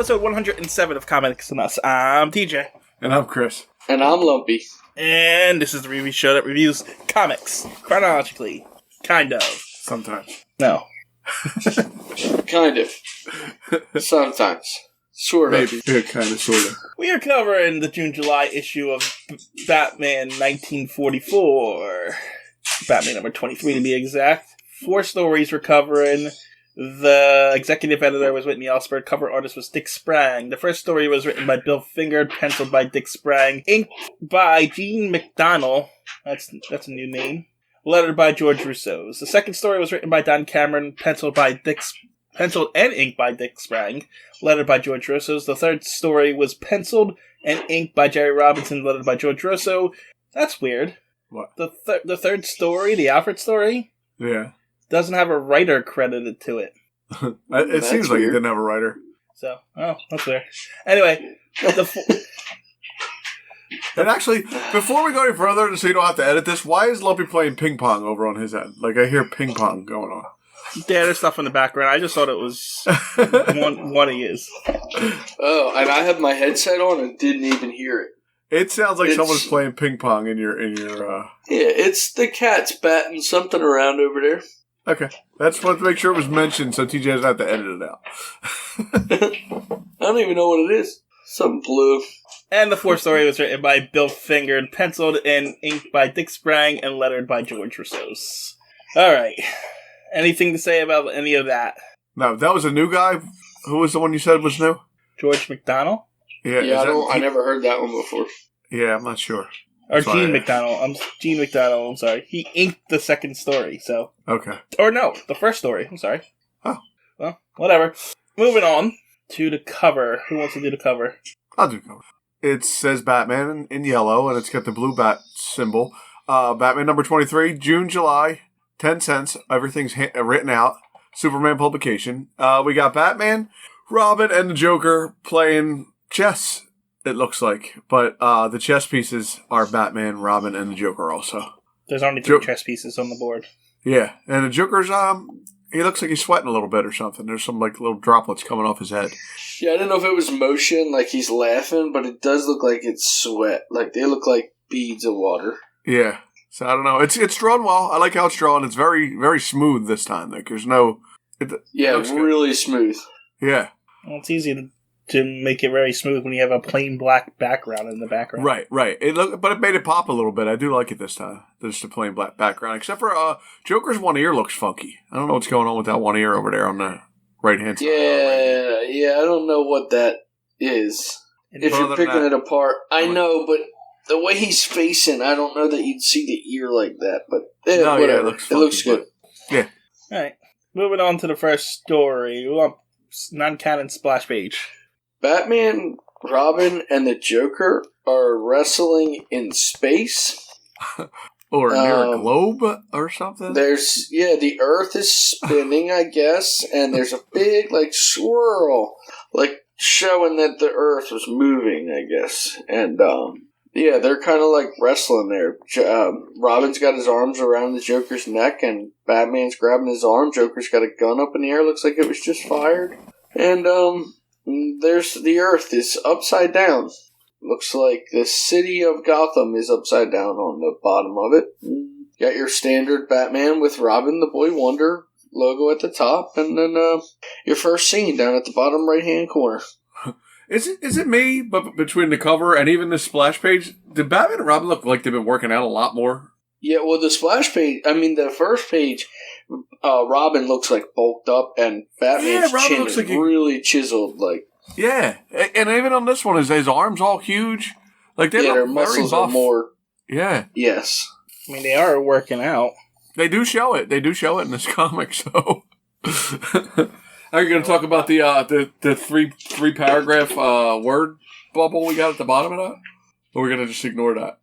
episode 107 of Comics and Us. I'm TJ. And I'm Chris. And I'm Lumpy. And this is the review show that reviews comics chronologically. Kind of. Sometimes. No. Kind of. Sometimes. Sort of. Maybe. Yeah, kind of, sort of. We are covering the June-July issue of Batman 1944. Batman number 23 to be exact. 4 stories we're covering. The executive editor was Whitney Alfred. Cover artist was Dick Sprang. The first story was written by Bill Finger, penciled by Dick Sprang, inked by Gene McDonnell. That's a new name. Lettered by George Russo. The second story was written by Don Cameron, penciled and inked by Dick Sprang, lettered by George Russo. The third story was penciled and inked by Jerry Robinson, lettered by George Russo. That's weird. What? The third story, the Alfred story? Yeah. Doesn't have a writer credited to it. It seems like it didn't have a writer. So, that's weird. Anyway, and actually, before we go any further, so you don't have to edit this, why is Lumpy playing ping pong over on his end? Like, I hear ping pong going on. yeah, there's stuff in the background. I just thought it was one he is. Oh, and I have my headset on and didn't even hear it. It sounds like someone's playing ping pong in your. Yeah, it's the cat's batting something around over there. Okay. That's what to make sure it was mentioned so TJ doesn't have to edit it out. I don't even know what it is. Something blue. And the fourth story was written by Bill Finger, penciled and inked by Dick Sprang, and lettered by George Russo. Alright. Anything to say about any of that? No, that was a new guy? Who was the one you said was new? George McDonnell? Yeah, I never heard that one before. Yeah, I'm not sure. Or Gene McDonnell. Gene McDonnell, I'm sorry. He inked the second story, so. Okay. Or no, the first story. I'm sorry. Oh. Well, whatever. Moving on to the cover. Who wants to do the cover? I'll do the cover. It says Batman in yellow, and it's got the blue bat symbol. Batman number 23, June, July, 10 cents. Everything's written out. Superman publication. We got Batman, Robin, and the Joker playing chess. It looks like, but the chess pieces are Batman, Robin, and the Joker also. There's only 3 chess pieces on the board. Yeah, and the Joker's he looks like he's sweating a little bit or something. There's some like little droplets coming off his head. Yeah, I didn't know if it was motion, like he's laughing, but it does look like it's sweat. Like they look like beads of water. Yeah, so I don't know. It's drawn well. I like how it's drawn. It's very very smooth this time. Like there's no. It really smooth. Yeah. Well, it's easy to make it very smooth when you have a plain black background in the background. Right. But it made it pop a little bit. I do like it this time. Just a plain black background. Except for Joker's one ear looks funky. I don't know what's going on with that one ear over there on the right-hand side. Yeah, I don't know what that is. If you're picking it apart. I know, but the way he's facing, I don't know that you'd see the ear like that. But whatever. Yeah, it looks good. Yeah. All right. Moving on to the first story. Non-canon splash page. Batman, Robin, and the Joker are wrestling in space. Or near a globe or something? The Earth is spinning, I guess, and there's a big, swirl, showing that the Earth was moving, I guess. And, they're kind of, wrestling there. Robin's got his arms around the Joker's neck, and Batman's grabbing his arm. Joker's got a gun up in the air, looks like it was just fired. And, there's the Earth is upside down. Looks like the city of Gotham is upside down on the bottom of it. Got your standard Batman with Robin, the Boy Wonder logo at the top, and then your first scene down at the bottom right-hand corner. Is it me, but between the cover and even the splash page, did Batman and Robin look like they've been working out a lot more? Yeah, well, the first page, Robin looks bulked up, and Batman's chin looks is really chiseled. Yeah, and even on this one, his arms all huge. They their look muscles very buff. are more. Yeah. Yes. I mean, they are working out. They do show it. They do show it in this comic. So, are you going to talk about the three paragraph word bubble we got at the bottom of that, or we're going to just ignore that?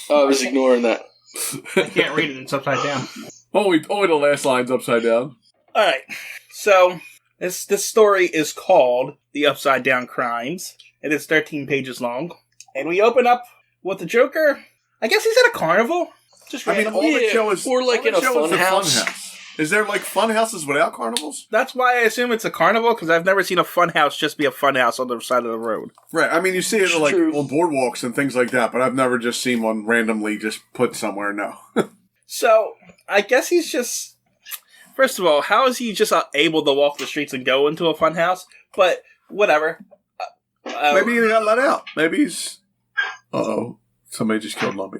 I was ignoring that. I can't read it. It's upside down. Only the last line's upside down. All right. So this story is called "The Upside Down Crimes." It is 13 pages long, and we open up with the Joker. I guess he's at a carnival. Just all the show is or in a fun house. Is there like fun houses without carnivals? That's why I assume it's a carnival, because I've never seen a fun house just be a fun house on the side of the road. Right. I mean, you see it like True. on boardwalks and things like that, but I've never just seen one randomly just put somewhere. No. So, I guess he's just... First of all, how is he just able to walk the streets and go into a fun house? But, whatever. Maybe he got let out. Maybe he's... Uh-oh. Somebody just killed Lumpy.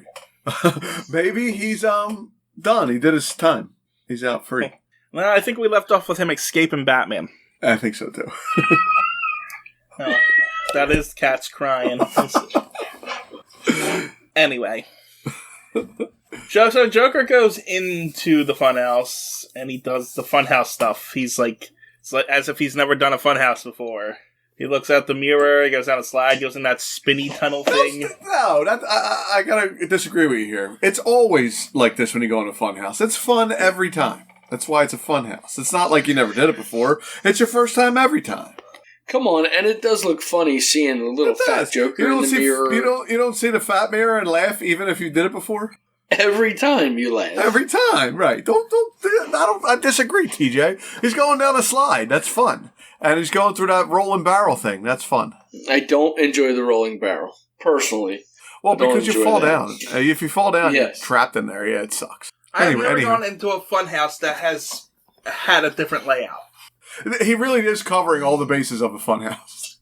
Maybe he's done. He did his time. He's out free. Well, I think we left off with him escaping Batman. I think so, too. Oh, that is cats crying. Anyway. So Joker goes into the funhouse, and he does the funhouse stuff. He's like, it's like as if he's never done a funhouse before. He looks out the mirror, he goes down a slide, goes in that spinny tunnel thing. No, I gotta disagree with you here. It's always like this when you go in a fun house. It's fun every time. That's why it's a fun house. It's not like you never did it before. It's your first time every time. Come on, and it does look funny seeing the little fat Joker in the mirror. You don't see the fat mirror and laugh even if you did it before? Every time you laugh. Every time, right. I disagree, TJ. He's going down a slide. That's fun. And he's going through that rolling barrel thing. That's fun. I don't enjoy the rolling barrel, personally. Well, because you fall down. If you fall down, Yes. you're trapped in there. Yeah, it sucks. I've never gone into a funhouse that has had a different layout. He really is covering all the bases of a funhouse.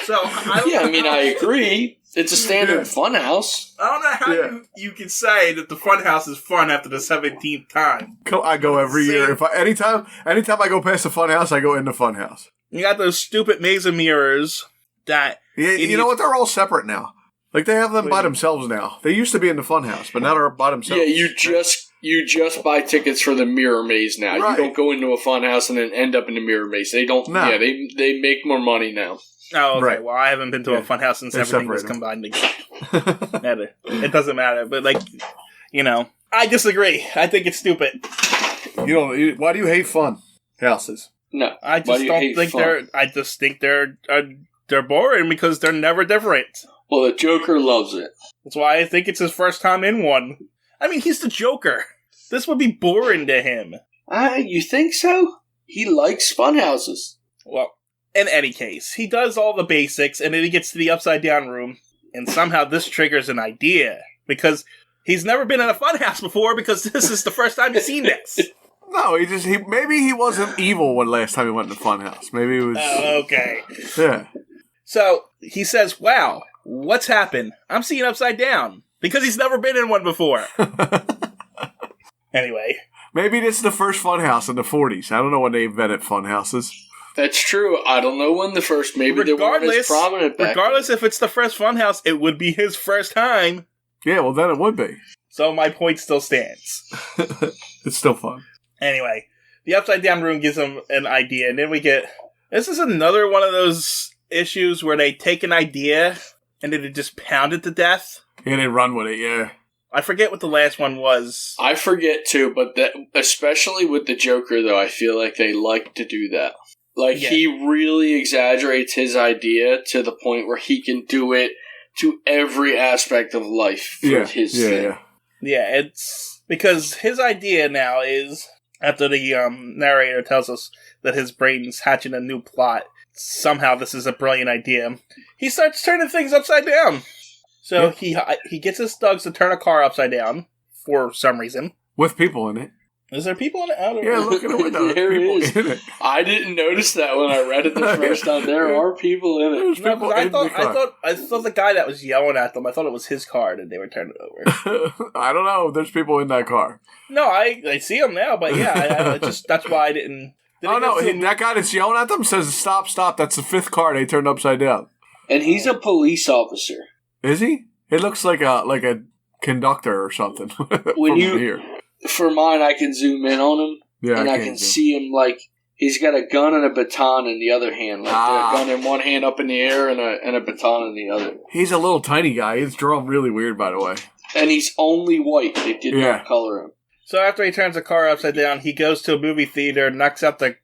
So, I agree. It's a standard funhouse. I don't know how you can say that the funhouse is fun after the 17th time. I go every year. Anytime I go past the funhouse, I go in the funhouse. You got those stupid maze of mirrors that... Yeah, you know what? They're all separate now. Like, they have them by themselves now. They used to be in the funhouse, but now they're by themselves. Yeah, you just buy tickets for the mirror maze now. Right. You don't go into a funhouse and then end up in the mirror maze. They don't. No. Yeah, they make more money now. Oh, okay. Right. Well, I haven't been to a funhouse since everything was combined together. It doesn't matter, but I disagree. I think it's stupid. Why do you hate fun houses? No, I just don't think fun? I just think they're boring because they're never different. Well, the Joker loves it. That's why I think it's his first time in one. I mean, he's the Joker. This would be boring to him. You think so? He likes funhouses. Well, in any case, he does all the basics, and then he gets to the upside-down room, and somehow this triggers an idea, because he's never been in a funhouse before, because this is the first time he's seen this. No, maybe he wasn't evil when last time he went in the funhouse. Maybe it was... okay. Yeah. So, he says, wow, what's happened? I'm seeing upside down, because he's never been in one before. Anyway. Maybe this is the first funhouse in the 40s. I don't know when they invented funhouses. That's true. I don't know when the first. Maybe they weren't as prominent back. Regardless if it's the first funhouse, it would be his first time. Yeah, well, then it would be. So my point still stands. It's still fun. Anyway, the upside down room gives him an idea, and then we get... This is another one of those issues where they take an idea, and then they just pound it to death. And they run with it, yeah. I forget what the last one was. I forget too, but especially with the Joker, though, I feel like they like to do that. He really exaggerates his idea to the point where he can do it to every aspect of life for his thing. Yeah, it's because his idea now is, after the narrator tells us that his brain's hatching a new plot, somehow this is a brilliant idea, he starts turning things upside down. So he gets his thugs to turn a car upside down for some reason. With people in it. Is there people in it? Yeah, look at the window. There is. In it. I didn't notice that when I read it the first time. There are people in it. No, I thought the guy that was yelling at them, I thought it was his car that they were turning over. I don't know. There's people in that car. No, I see them now, but yeah, that's why I didn't. That guy that's yelling at them says, "Stop, stop." That's the fifth car they turned upside down. And he's a police officer. Is he? It looks like a conductor or something. When here. For mine, I can zoom in on him, and I can see him he's got a gun and a baton in the other hand, a gun in one hand up in the air and a baton in the other. He's a little tiny guy. He's drawn really weird, by the way. And he's only white. They did not color him. So after he turns the car upside down, he goes to a movie theater, knocks out the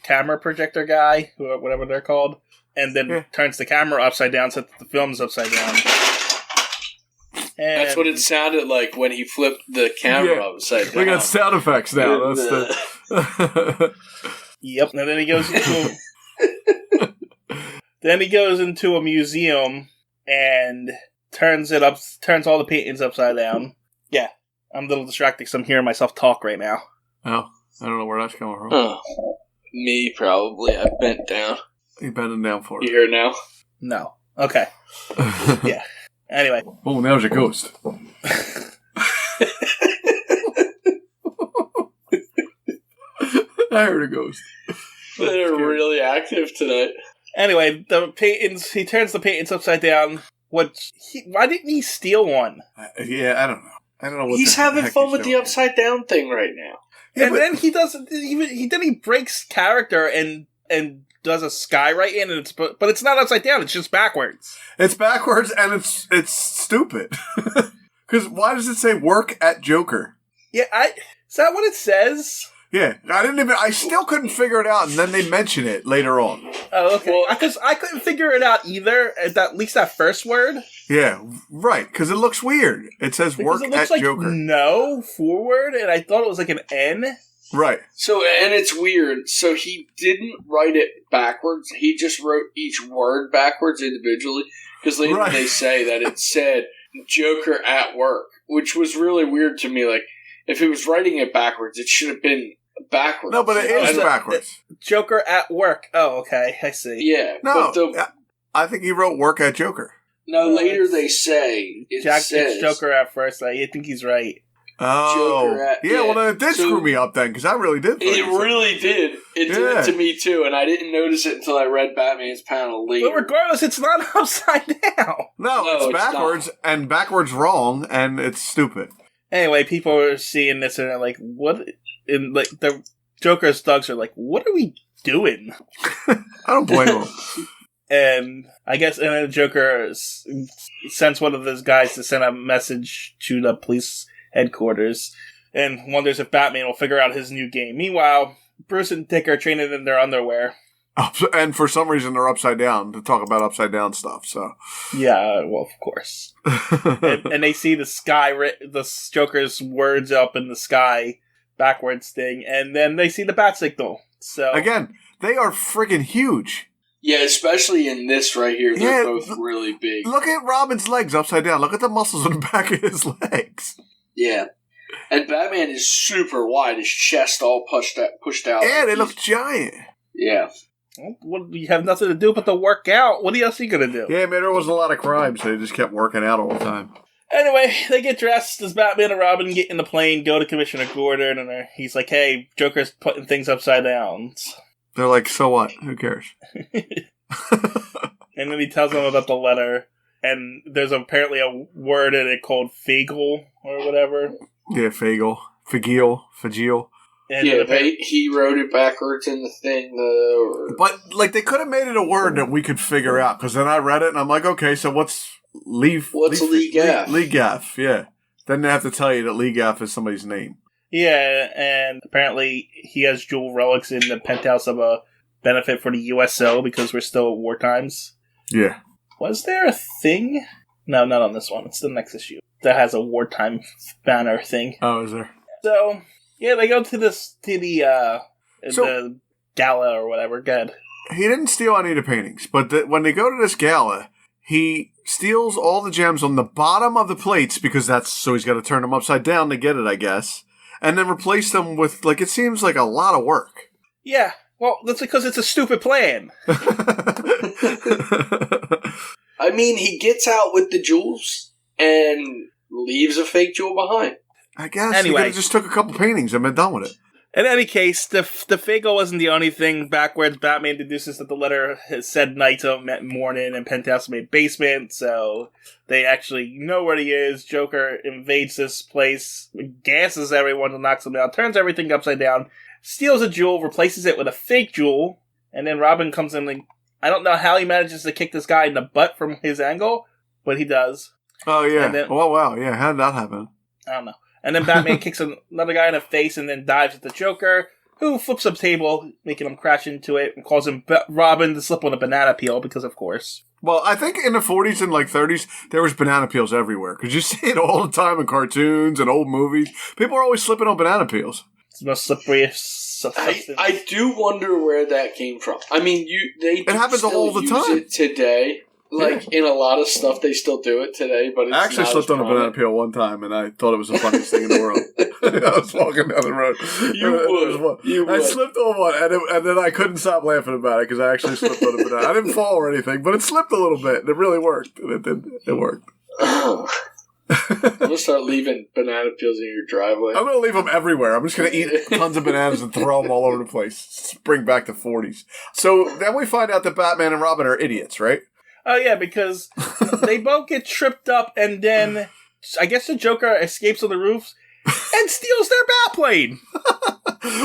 camera projector guy, whatever they're called, and then turns the camera upside down so that the film's upside down. And that's what it sounded like when he flipped the camera upside down. We got sound effects now. Yep. And then he goes into a museum and turns all the paintings upside down. Yeah. I'm a little distracted because I'm hearing myself talk right now. Oh, I don't know where that's coming from. Me, probably. I bent down. You bending down for it. You hear it now? No. Okay. Yeah. Anyway. Oh, now there's a ghost. I heard a ghost. They're really active tonight. Anyway, he turns the paintings upside down. Why didn't he steal one? Yeah, I don't know. I don't know what he's having fun with the upside down thing right now. Yeah, and then he doesn't even he breaks character and does a skywriting, and but it's not upside down, it's just backwards. It's backwards and it's stupid. Cuz why does it say work at Joker? Yeah, is that what it says? Yeah, I still couldn't figure it out, and then they mention it later on. Oh, okay. Because I couldn't figure it out either, at least that first word. Yeah, right, because it looks weird. It says because work it looks at like Joker. No, forward, and I thought it was like an N. Right. So, and it's weird. So he didn't write it backwards. He just wrote each word backwards individually, because later they say that it said Joker at work, which was really weird to me. Like, if he was writing it backwards, it should have been backwards. No, but it is backwards. Joker at work. Oh, okay. I see. Yeah. No, I think he wrote work at Joker. No, later they say it's Joker at first. I think he's right. Oh. Joker at, well, then it did screw me up then, because I really did. It really did. It did it to me, too, and I didn't notice it until I read Batman's panel later. But regardless, it's not upside down. No, it's backwards, and backwards wrong, and it's stupid. Anyway, people are seeing this and they're like, what? And like the Joker's thugs are like, what are we doing? I don't blame them. And I guess and then the Joker sends one of those guys to send a message to the police headquarters and wonders if Batman will figure out his new game. Meanwhile, Bruce and Dick are training in their underwear. And for some reason, they're upside down to talk about upside down stuff. So, yeah, well, of course. and they see the sky, the Joker's words up in the sky, backwards thing, and then they see the bat signal. So again, they are friggin' huge. Yeah, especially in this right here. They're both really big. Look at Robin's legs upside down. Look at the muscles on the back of his legs. Yeah. And Batman is super wide. His chest all pushed out. Yeah, they look giant. Yeah. Well, you have nothing to do but to work out. What else are you going to do? Yeah, man, there wasn't a lot of crime, so they just kept working out all the time. Anyway, they get dressed as Batman and Robin, get in the plane, go to Commissioner Gordon, and he's like, hey, Joker's putting things upside down. They're like, so what? Who cares? And then he tells them about the letter, and there's apparently a word in it called Fagel, or whatever. Yeah, Fagel. Fagil. And yeah, he wrote it backwards in the thing, though. But, like, they could have made it a word that we could figure out, because then I read it, and I'm like, okay, so what's Lee Gaff? Lee Gaff, yeah. Then they have to tell you that Lee Gaff is somebody's name. Yeah, and apparently he has jewel relics in the penthouse of a benefit for the USO, because we're still at war times. Yeah. Was there a thing? No, not on this one. It's the next issue. That has a wartime banner thing. Oh, is there? So, yeah, they go to the gala or whatever. Good. He didn't steal any of the paintings, but when they go to this gala, he steals all the gems on the bottom of the plates because so he's got to turn them upside down to get it, I guess, and then replace them with, like, it seems like a lot of work. Yeah, well, that's because it's a stupid plan. I mean, he gets out with the jewels and leaves a fake jewel behind. I guess he could have just took a couple paintings and been done with it. In any case, the Fagel wasn't the only thing. Backwards, Batman deduces that the letter has said night meant morning and penthouse made basement, so they actually know where he is. Joker invades this place, gasses everyone and knocks them down, turns everything upside down, steals a jewel, replaces it with a fake jewel, and then Robin comes in and I don't know how he manages to kick this guy in the butt from his angle, but he does. Oh, yeah. Oh, wow. Yeah, how did that happen? I don't know. And then Batman kicks another guy in the face and then dives at the Joker, who flips a table, making him crash into it, and calls him Robin to slip on a banana peel, because of course. Well, I think in the 40s and, 30s, there was banana peels everywhere, because you see it all the time in cartoons and old movies. People are always slipping on banana peels. It's the most slippery substance. I do wonder where that came from. I mean, it happens all the time it today. Like, in a lot of stuff, they still do it today, but it's I actually not slipped on a banana peel one time, and I thought it was the funniest thing in the world. I was walking down the road. You would. I slipped on one, and then I couldn't stop laughing about it because I actually slipped on a banana. I didn't fall or anything, but it slipped a little bit, and it really worked. And it worked. I'm going to start leaving banana peels in your driveway. I'm going to leave them everywhere. I'm just going to eat tons of bananas and throw them all over the place. Bring back the 40s. So then we find out that Batman and Robin are idiots, right? Oh, yeah, because they both get tripped up, and then I guess the Joker escapes on the roofs and steals their Batplane.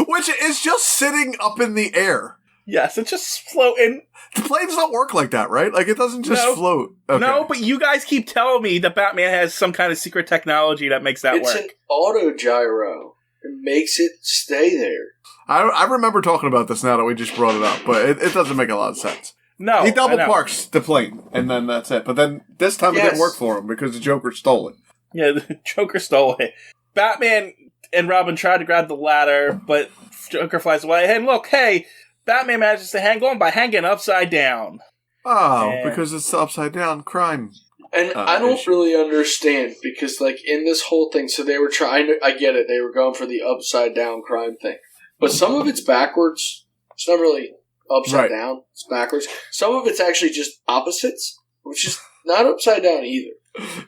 Which is just sitting up in the air. Yes, it's just floating. The planes don't work like that, right? Like, it doesn't just float. Okay. No, but you guys keep telling me that Batman has some kind of secret technology that makes that work. It's an auto gyro. It makes it stay there. I remember talking about this now that we just brought it up, but it doesn't make a lot of sense. No. He double parks the plane, and then that's it. But then this time it didn't work for him because the Joker stole it. Yeah, the Joker stole it. Batman and Robin tried to grab the ladder, but Joker flies away. And look, hey, Batman manages to hang on by hanging upside down. Oh, because it's the upside down crime. And I don't really understand, because, like, in this whole thing, so they were trying, I get it, they were going for the upside down crime thing. But some of it's backwards. It's not really upside down. It's backwards. Some of it's actually just opposites, which is not upside down either.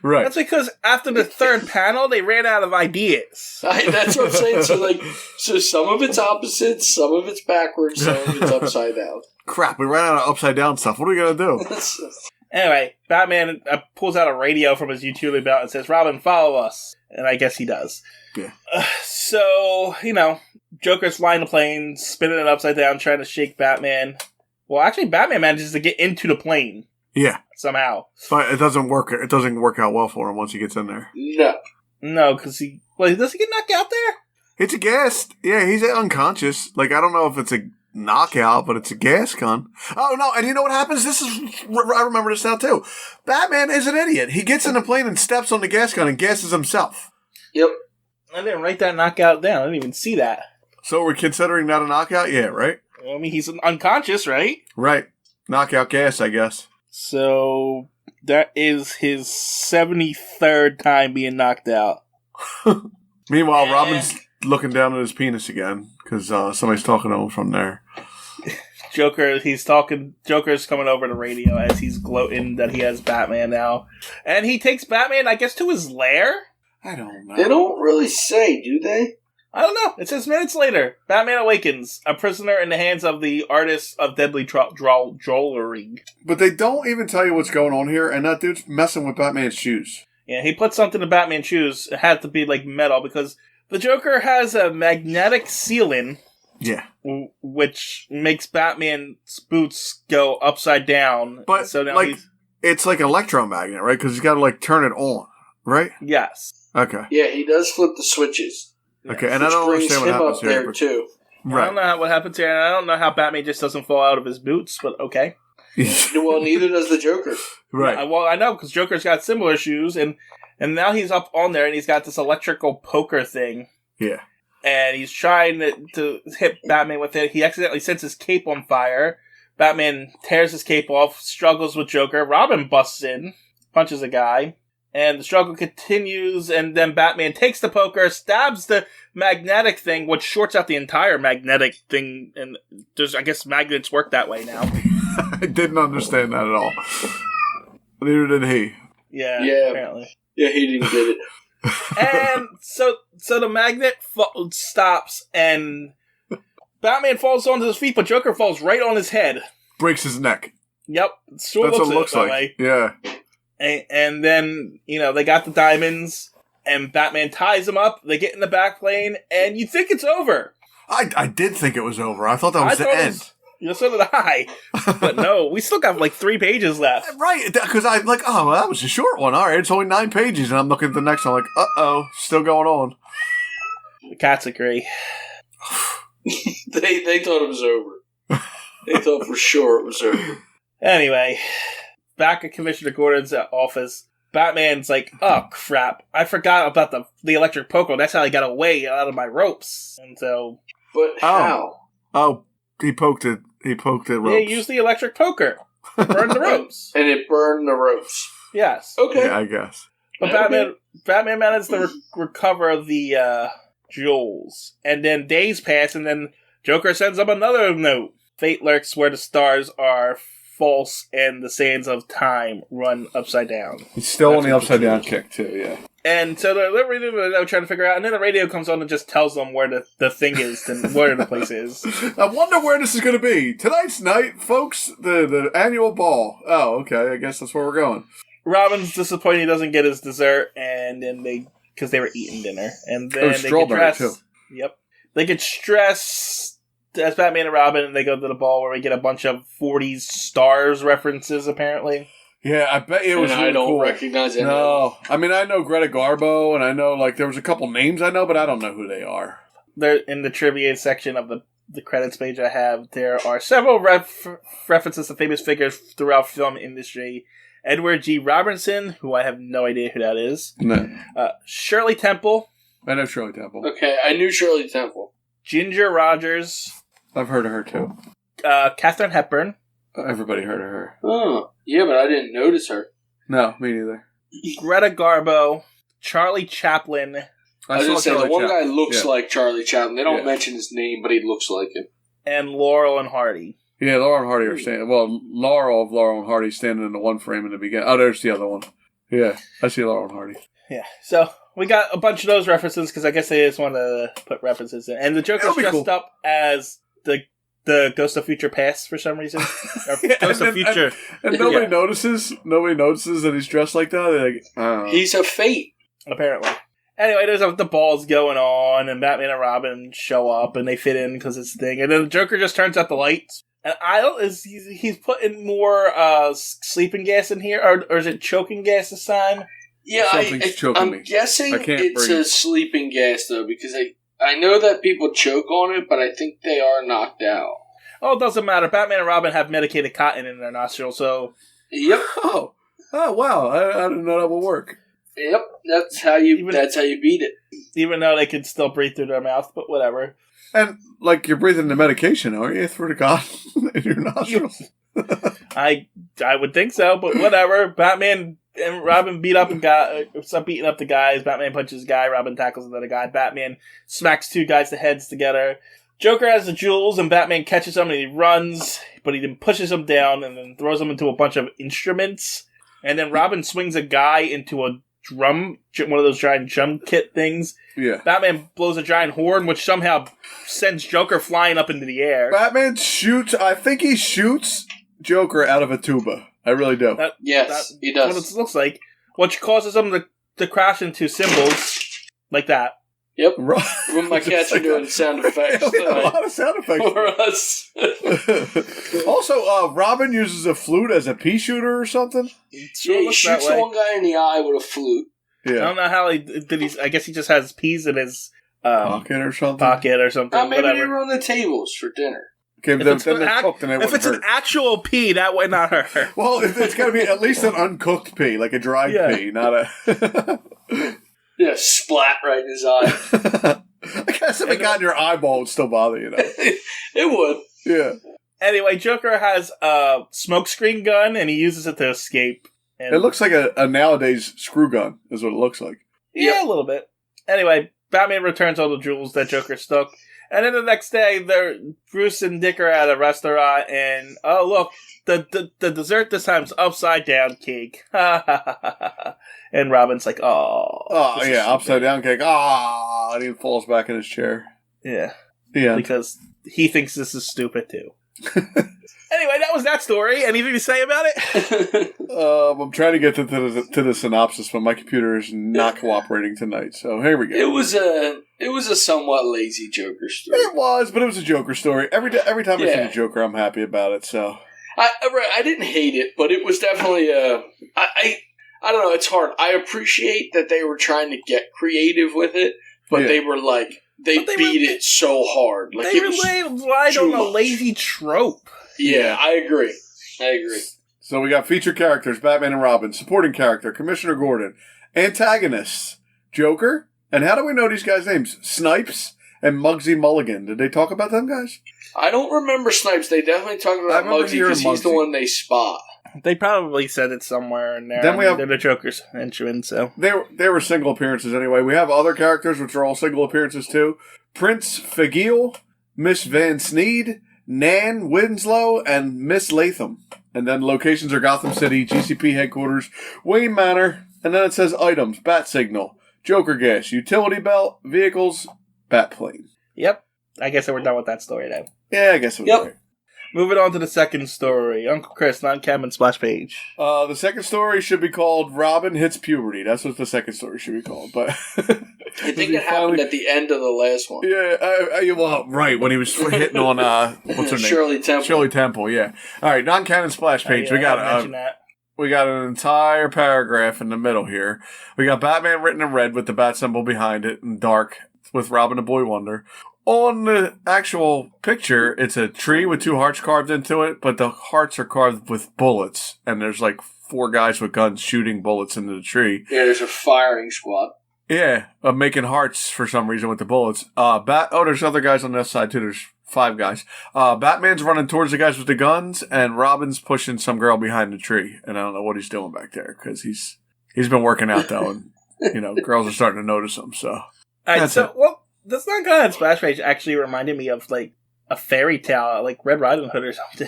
Right. That's because after the third panel, they ran out of ideas. That's what I'm saying. So some of it's opposites, some of it's backwards, some of it's upside down. Crap, we ran out of upside down stuff. What are we going to do? Anyway, Batman pulls out a radio from his utility belt and says, Robin, follow us. And I guess he does. Yeah. So, Joker's flying the plane, spinning it upside down, trying to shake Batman. Well, actually, Batman manages to get into the plane. Yeah. Somehow. But it doesn't work. It doesn't work out well for him once he gets in there. No, because does he get knocked out there? It's a gas. Yeah, he's unconscious. Like, I don't know if it's a knockout, but it's a gas gun. Oh, no, and you know what happens? I remember this now, too. Batman is an idiot. He gets in the plane and steps on the gas gun and gasses himself. Yep. I didn't write that knockout down. I didn't even see that. So we're considering that a knockout? Yeah, right? I mean, he's unconscious, right? Right. Knockout gas, I guess. So that is his 73rd time being knocked out. Meanwhile, Robin's looking down at his penis again because somebody's talking to him from there. Joker's coming over the radio as he's gloating that he has Batman now. And he takes Batman, I guess, to his lair? I don't know. They don't really say, do they? I don't know. It says minutes later, Batman awakens, a prisoner in the hands of the artist of deadly drollery. But they don't even tell you what's going on here, and that dude's messing with Batman's shoes. Yeah, he put something in Batman's shoes. It had to be like metal because the Joker has a magnetic ceiling. Yeah. Which makes Batman's boots go upside down. But so now it's like an electromagnet, right? Because he's got to turn it on, right? Yes. Okay. Yeah, he does flip the switches. Okay, and I don't understand what happens here. There too. Right. I don't know what happens here, and I don't know how Batman just doesn't fall out of his boots, but okay. Well, neither does the Joker. Right. Yeah, well, I know, because Joker's got similar shoes, and now he's up on there, and he's got this electrical poker thing. Yeah. And he's trying to hit Batman with it. He accidentally sets his cape on fire. Batman tears his cape off, struggles with Joker. Robin busts in, punches a guy. And the struggle continues, and then Batman takes the poker, stabs the magnetic thing, which shorts out the entire magnetic thing, and I guess magnets work that way now. I didn't understand that at all. Neither did he. Yeah, apparently. Yeah, he didn't get it. And so the magnet stops, and Batman falls onto his feet, but Joker falls right on his head. Breaks his neck. Yep. That's what it looks like. Way. Yeah. And then, they got the diamonds, and Batman ties them up, they get in the back plane, and you think it's over. I did think it was over. I thought that was the end. So did I. But no, we still got 3 pages left. Right, because I'm like, oh, well, that was a short one. All right, it's only 9 pages, and I'm looking at the next one like, uh-oh, still going on. The cats agree. They thought it was over. They thought for sure it was over. Anyway, back at Commissioner Gordon's office, Batman's like, oh crap, I forgot about the electric poker. That's how I got away out of my ropes. And so, But how? Oh, he poked it. He poked it. He used the electric poker, burned the ropes, and it burned the ropes. Yes. Okay. Yeah, I guess. But Batman managed to recover the jewels, and then days pass, and then Joker sends him another note. Fate lurks where the stars are false, and the sands of time run upside down. He's still on the upside down kick too. Yeah. And so they're trying to figure out, and then the radio comes on and just tells them where the thing is and where the place is. I wonder where this is going to be. Tonight's night, folks, the annual ball. Oh, okay. I guess that's where we're going. Robin's disappointed he doesn't get his dessert, and then because they were eating dinner. And then they get dressed. Too. Yep. They get stressed as Batman and Robin, and they go to the ball where we get a bunch of 40s stars references, apparently. Yeah, I bet it was really I don't cool. recognize any. No. I mean, I know Greta Garbo, and I know, there was a couple names I know, but I don't know who they are. They're in the trivia section of the credits page I have. There are several references to famous figures throughout film industry. Edward G. Robinson, who I have no idea who that is. No. Shirley Temple. I know Shirley Temple. Okay, I knew Shirley Temple. Ginger Rogers. I've heard of her, too. Katharine Hepburn. Everybody heard of her. Oh, yeah, but I didn't notice her. No, me neither. Greta Garbo. Charlie Chaplin. I was going to say, the one guy looks like Charlie Chaplin. They don't mention his name, but he looks like him. And Laurel and Hardy. Yeah, Laurel and Hardy are standing. Well, Laurel and Hardy standing in the one frame in the beginning. Oh, there's the other one. Yeah, I see Laurel and Hardy. Yeah, so we got a bunch of those references because I guess they just want to put references in. And the Joker's dressed up as the Ghost of Future Past for some reason. Ghost of Future. And nobody notices. Nobody notices that he's dressed like that. They're like, oh. He's a Fate. Apparently. Anyway, there's the balls going on, and Batman and Robin show up, and they fit in because it's the thing. And then the Joker just turns out the lights. And he's putting more sleeping gas in here, or is it choking gas this time? Yeah, I'm guessing it's a sleeping gas, though, because I know that people choke on it, but I think they are knocked out. Oh, it doesn't matter. Batman and Robin have medicated cotton in their nostrils, so... Yep. Oh wow. I didn't know that would work. Yep, that's how you beat it. Even though they can still breathe through their mouth, but whatever. And, you're breathing the medication, aren't you? Through the cotton in your nostrils? I would think so, but whatever. Batman and Robin beating up the guys. Batman punches a guy. Robin tackles another guy. Batman smacks two guys' heads together. Joker has the jewels, and Batman catches him, and he runs, but he then pushes him down and then throws him into a bunch of instruments. And then Robin swings a guy into a drum, one of those giant drum kit things. Yeah. Batman blows a giant horn, which somehow sends Joker flying up into the air. Batman I think he shoots Joker out of a tuba. I really do. Yes, he does. That's what it looks like. Which causes him to crash into cymbals like that. Yep. When my cats are doing sound effects. A lot of sound effects. For us. Also, Robin uses a flute as a pea shooter or something. He shoots one guy in the eye with a flute. Yeah. I don't know how he did. I guess he just has peas in his pocket or something. Maybe they were on the tables for dinner. Okay, but then they're cooked and if it's an actual pea, that would not hurt. Well, it's got to be at least an uncooked pea, like a dried pea, not a... Yeah, splat right in his eye. I guess if it got in your eyeball, it would still bother you, though. It would. Yeah. Anyway, Joker has a smokescreen gun, and he uses it to escape. And it looks like a nowadays screw gun, is what it looks like. Yeah, a little bit. Anyway, Batman returns all the jewels that Joker took. And then the next day, Bruce and Dick are at a restaurant, and oh look, the dessert this time's upside down cake. And Robin's like, oh yeah, upside down cake. And he falls back in his chair. Yeah, yeah, because he thinks this is stupid too. Anyway, that was that story. Anything to say about it? I'm trying to get to the synopsis, but my computer is not cooperating tonight. So here we go. It was a somewhat lazy Joker story. It was, but it was a Joker story. Every time I see a Joker, I'm happy about it. So I didn't hate it, but it was definitely I don't know. It's hard. I appreciate that they were trying to get creative with it, but they were like they beat it so hard. Like they relied on a lazy trope. Yeah, I agree. So we got featured characters, Batman and Robin. Supporting character, Commissioner Gordon. Antagonists, Joker. And how do we know these guys' names? Snipes and Muggsy Mulligan. Did they talk about them guys? I don't remember Snipes. They definitely talked about Muggsy because he's the one they spot. They probably said it somewhere in there. Then we have they're the Joker's henchman, so they were single appearances anyway. We have other characters which are all single appearances too. Prince Fagil, Miss Van Sneed, Nan Winslow, and Miss Latham. And then locations are Gotham City, GCP headquarters, Wayne Manor, and then it says items, Bat Signal, Joker Gas, Utility Belt, Vehicles, Bat Plane. Yep. I guess we're done with that story now. Yeah, I guess it was right. Moving on to the second story. Uncle Chris, non-cabin splash page. The second story should be called Robin Hits Puberty. That's what the second story should be called. But I think it happened at the end of the last one. Yeah, well, right, when he was hitting on, what's her name? Shirley Temple. Shirley Temple, yeah. All right, non-canon splash page. We got an entire paragraph in the middle here. We got Batman written in red with the bat symbol behind it in dark with Robin the Boy Wonder. On the actual picture, it's a tree with 2 hearts carved into it, but the hearts are carved with bullets, and there's like 4 guys with guns shooting bullets into the tree. Yeah, there's a firing squad. Yeah, making hearts for some reason with the bullets. There's other guys on this side too. There's 5 guys. Batman's running towards the guys with the guns, and Robin's pushing some girl behind the tree, and I don't know what he's doing back there because he's been working out though, and girls are starting to notice him. So, this non-canon splash page actually reminded me of like a fairy tale, like Red Riding Hood or something.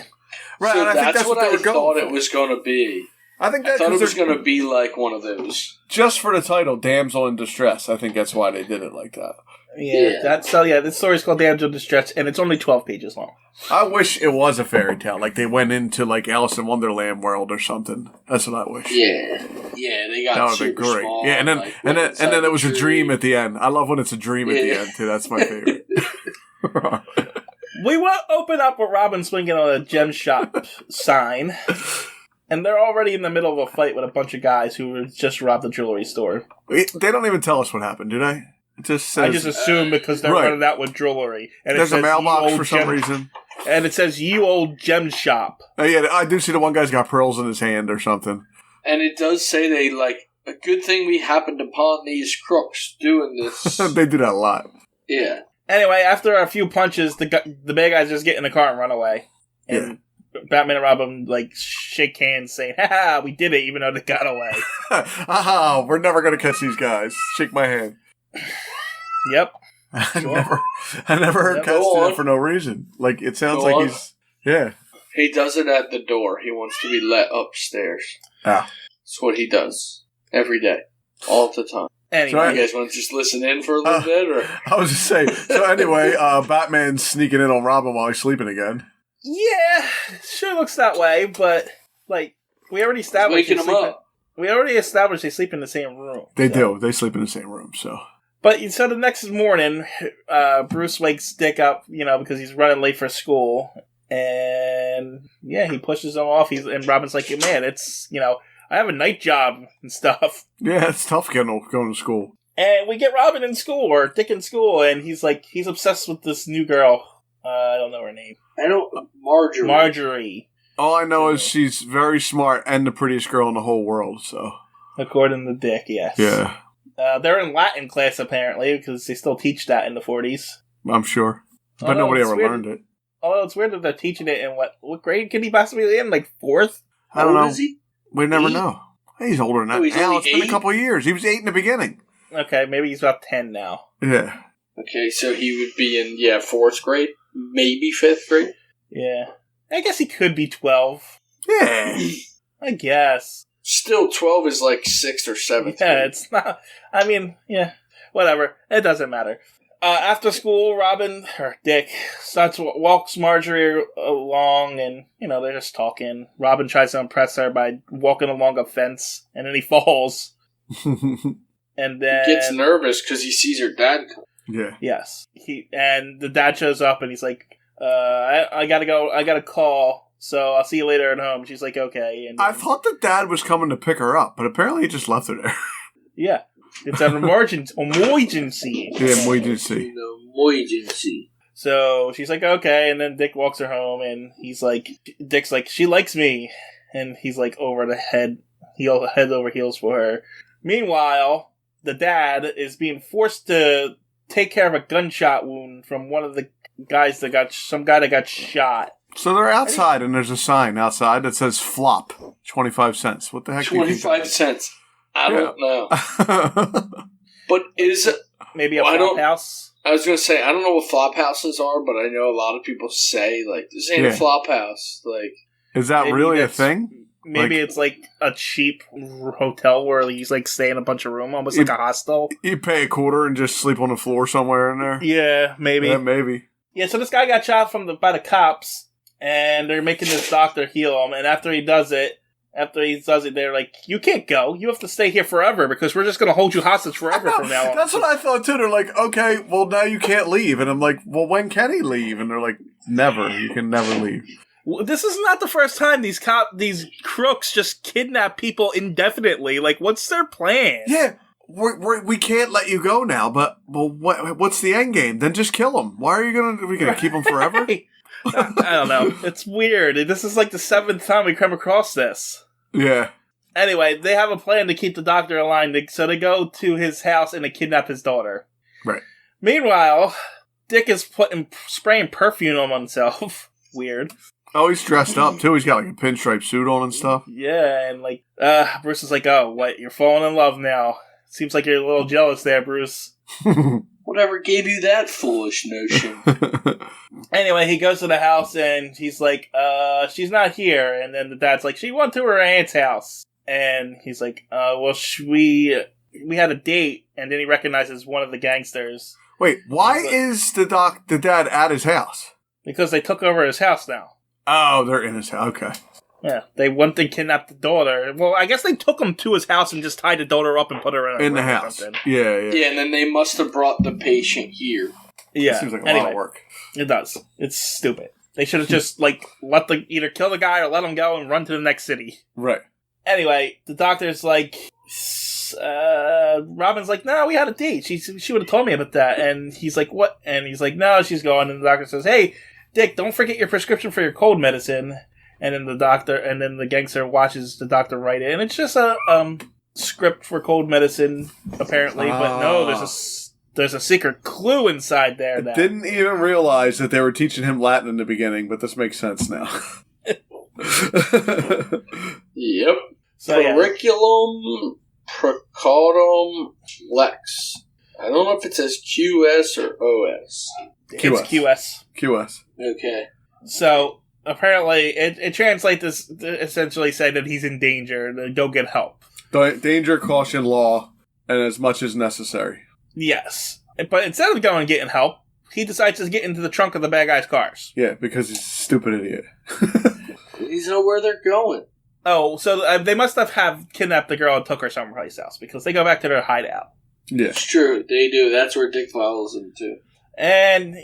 Right, so that's what I thought it was going to be. I thought it was going to be like one of those. Just for the title, Damsel in Distress. I think that's why they did it like that. Yeah. This story's called Damsel in Distress, and it's only 12 pages long. I wish it was a fairy tale, like they went into like Alice in Wonderland world or something. That's what I wish. Yeah, they got that would be great. Small, and then it was a dream at the end. I love when it's a dream at the end too. That's my favorite. We will open up with Robin swinging on a gem shop sign. And they're already in the middle of a fight with a bunch of guys who just robbed the jewelry store. They don't even tell us what happened, do they? It just says, I just assume because they're running out with jewelry. And there's a mailbox for some reason. And it says, "You old gem shop." Yeah, I do see the one guy's got pearls in his hand or something. And it does say they, a good thing we happened upon these crooks doing this. They do that a lot. Yeah. Anyway, after a few punches, the bad guys just get in the car and run away. And Batman and Robin shake hands, saying, "Ha, we did it!" Even though they got away. We're never gonna catch these guys. Shake my hand. Yep. I never heard Cats do that for no reason. Like it sounds like he's He does it at the door. He wants to be let upstairs. Ah, that's what he does every day, all the time. Anyway, you guys want to just listen in for a little bit, or I was just saying. So anyway, Batman's sneaking in on Robin while he's sleeping again. Yeah, sure looks that way, but we already established waking him up. We already established they sleep in the same room. They do. They sleep in the same room. So, but so the next morning, Bruce wakes Dick up, because he's running late for school, and he pushes him off. And Robin's like, "Man, it's I have a night job and stuff." Yeah, it's tough going to school. And we get Robin in school, or Dick in school, and he's obsessed with this new girl. I don't know her name. Marjorie. All I know is she's very smart and the prettiest girl in the whole world, so. According to Dick, yes. Yeah. They're in Latin class, apparently, because they still teach that in the 40s. I'm sure. But nobody ever learned it. Although it's weird that they're teaching it in what grade could he possibly be in? 4th? I don't know. Is he? We never know. He's older than that. It's been a couple of years. He was 8 in the beginning. Okay, maybe he's about 10 now. Yeah. Okay, so he would be in, 4th grade? Maybe 5th grade? Yeah. I guess he could be 12. Yeah. I guess. Still, 12 is 6th or 7th. Yeah, it's not. I mean, whatever. It doesn't matter. After school, Dick walks Marjorie along, and they're just talking. Robin tries to impress her by walking along a fence, and then he falls. And then he gets nervous because he sees her dad come. Yeah. Yes. And the dad shows up, and he's like, I gotta go. I got a call, so I'll see you later at home. She's like, okay. And I thought the dad was coming to pick her up, but apparently he just left her there. Yeah. It's an emergency. Yeah, emergency. So she's like, okay, and then Dick walks her home, and Dick's like, she likes me. and he's like head over heels for her. Meanwhile, the dad is being forced to take care of a gunshot wound from one of the guys that got shot. So they're outside, and there's a sign outside that says "flop 25 cents." What the heck? 25 cents. I don't know. But is it maybe a flop house? I was going to say, I don't know what flop houses are, but I know a lot of people say, like, this ain't a flop house. Like, is that really a thing? Maybe it's like a cheap hotel where you like stay in a bunch of rooms, almost like a hostel. You pay a quarter and just sleep on the floor somewhere in there? Yeah, maybe. Yeah, maybe. Yeah, so this guy got shot by the cops, and they're making this doctor heal him, and after he does it, they're like, you can't go. You have to stay here forever because we're just going to hold you hostage forever from now on. That's what I thought, too. They're like, okay, well, now you can't leave. And I'm like, well, when can he leave? And they're like, never. You can never leave. Well, this is not the first time these crooks just kidnap people indefinitely. Like, what's their plan? Yeah, we can't let you go now, but what's the end game? Then just kill them. Why are you going to keep them forever? I don't know. It's weird. This is like the 7th time we come across this. Yeah. Anyway, they have a plan to keep the doctor alive, so they go to his house and they kidnap his daughter. Right. Meanwhile, Dick is spraying perfume on himself. Weird. Oh, he's dressed up, too. He's got like a pinstripe suit on and stuff. Yeah, and like, Bruce is like, oh, what? You're falling in love now. Seems like you're a little jealous there, Bruce. Whatever gave you that foolish notion? Anyway, he goes to the house and he's like, she's not here. And then the dad's like, she went to her aunt's house. And he's like, well, we had a date. And then he recognizes one of the gangsters. Wait, why is the dad at his house? Because they took over his house now. Oh, they're in his house. Okay. Yeah, they went and kidnapped the daughter. Well, I guess they took him to his house and just tied the daughter up and put her in the house. Yeah. Yeah, and then they must have brought the patient here. Yeah. That seems like a lot of work. It does. It's stupid. They should have just, either kill the guy or let him go and run to the next city. Right. Anyway, the doctor's like, Robin's like, no, we had a date. She would have told me about that. And he's like, what? And he's like, no, she's gone. And the doctor says, hey, Dick, don't forget your prescription for your cold medicine. And then the gangster watches the doctor write it. And it's just a script for cold medicine, apparently. But no, there's a secret clue inside there. I didn't even realize that they were teaching him Latin in the beginning, but this makes sense now. Yep. So, Curriculum Precaudum Lex. I don't know if it says QS or OS. It's QS. QS. Okay. So, apparently, it translates this essentially say that he's in danger and go get help. Danger, caution, law, and as much as necessary. Yes. But instead of going and getting help, he decides to get into the trunk of the bad guy's cars. Yeah, because he's a stupid idiot. He doesn't know where they're going. Oh, so they must have kidnapped the girl and took her someplace else, because they go back to their hideout. Yeah. It's true, they do. That's where Dick follows them, too. And,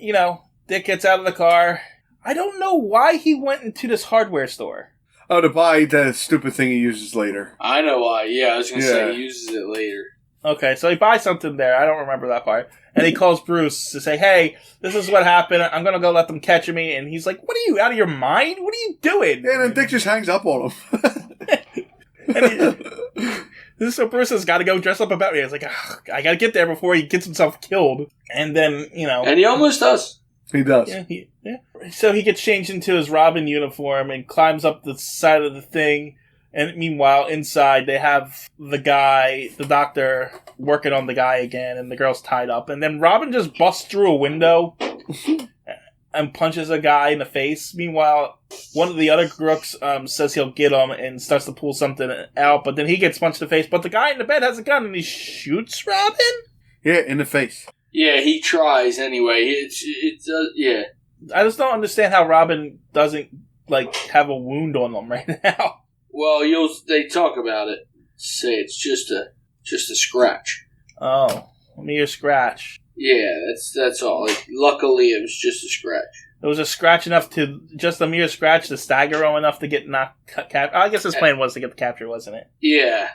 Dick gets out of the car. I don't know why he went into this hardware store. Oh, to buy the stupid thing he uses later. I know why. Yeah, I was going to say he uses it later. Okay, so he buys something there. I don't remember that part. And he calls Bruce to say, hey, this is what happened. I'm going to go let them catch me. And he's like, what are you, out of your mind? What are you doing? Yeah, and then Dick just hangs up on him. So Bruce has got to go dress up a Batman. He's like, I got to get there before he gets himself killed. And then, And he almost does. He does. Yeah. So he gets changed into his Robin uniform and climbs up the side of the thing. And meanwhile, inside, they have the doctor, working on the guy again, and the girl's tied up. And then Robin just busts through a window and punches a guy in the face. Meanwhile, one of the other crooks says he'll get him and starts to pull something out, but then he gets punched in the face. But the guy in the bed has a gun, and he shoots Robin? Yeah, in the face. Yeah, he tries anyway. Yeah. I just don't understand how Robin doesn't, have a wound on him right now. Well, they talk about it. Say it's just a scratch. Oh, a mere scratch. Yeah, that's all. Luckily, it was just a scratch. It was a scratch enough just a mere scratch to stagger him enough to get I guess his plan was to get the capture, wasn't it? Yeah.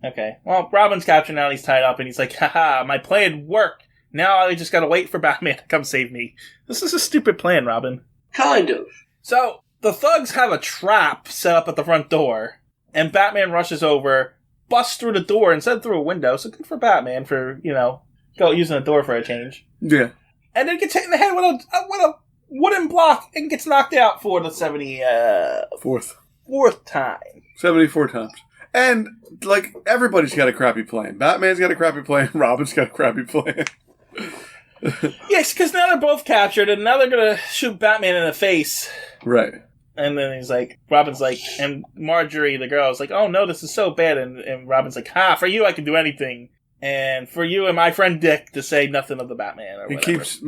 Okay. Well, Robin's captured now. He's tied up, and he's like, haha, my plan worked. Now I just gotta wait for Batman to come save me. This is a stupid plan, Robin. Kind of. So, the thugs have a trap set up at the front door, and Batman rushes over, busts through the door instead of through a window, so good for Batman for, using the door for a change. Yeah. And then gets hit in the head with a wooden block and gets knocked out for the 74th time. 74 times. And, everybody's got a crappy plan. Batman's got a crappy plan. Robin's got a crappy plan. Yes, because now they're both captured, and now they're going to shoot Batman in the face. Right. And then Robin's like, and Marjorie, the girl, is like, oh no, this is so bad. And Robin's like, for you I can do anything. And for you and my friend Dick to say nothing of the Batman or whatever. He keeps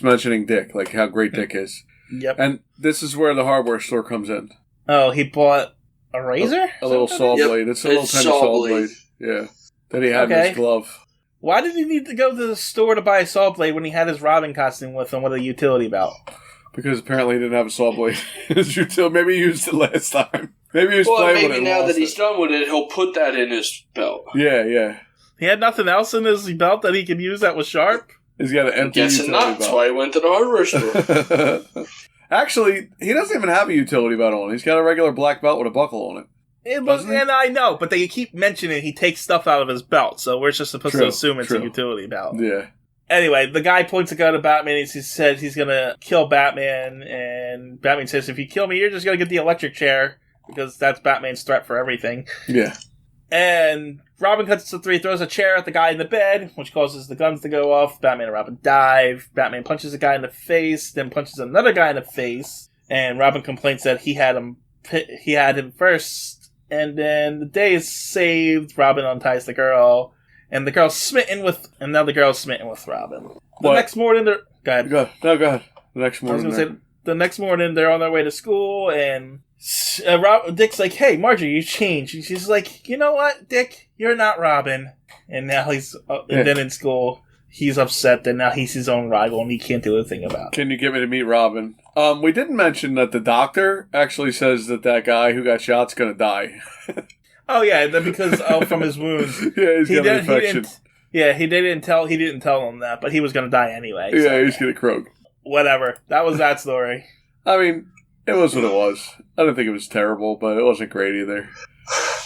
mentioning Dick, like how great Dick is. Yep. And this is where the hardware store comes in. Oh, he bought a razor? A little saw blade. It's a little tiny saw blade. Yeah. That he had in his glove. Why did he need to go to the store to buy a saw blade when he had his Robin costume with him with a utility belt? Because apparently he didn't have a saw blade in his utility. Maybe he used it last time. Maybe he was playing with it. Maybe now that he's done with it, he'll put that in his belt. Yeah. He had nothing else in his belt that he could use that was sharp? He's got an empty utility belt. That's why he went to the hardware store. Actually, he doesn't even have a utility belt on. He's got a regular black belt with a buckle on it. And I know, but they keep mentioning he takes stuff out of his belt, so we're just supposed to assume it's a utility belt. Yeah. Anyway, the guy points a gun at Batman, and he says he's gonna kill Batman, and Batman says, if you kill me, you're just gonna get the electric chair, because that's Batman's threat for everything. Yeah. And Robin cuts to 3, throws a chair at the guy in the bed, which causes the guns to go off. Batman and Robin dive. Batman punches a guy in the face, then punches another guy in the face, and Robin complains that he had him first. And then the day is saved. Robin unties the girl, and the girl's smitten with Robin. The next morning, they're... Go ahead. Go ahead. The next morning. I was going to say, the next morning, they're on their way to school, and Dick's like, hey, Marjorie, you changed. And she's like, you know what, Dick? You're not Robin. And now he's... And then in school, he's upset that now he's his own rival, and he can't do a thing about it. Can you get me to meet Robin? We didn't mention that the doctor actually says that guy who got shot's going to die. Oh, yeah, because from his wounds. Yeah, he's got an infection. He didn't tell him that, but he was going to die anyway. Yeah, so. He's going to croak. Whatever. That was that story. I mean, it was what it was. I didn't think it was terrible, but it wasn't great either.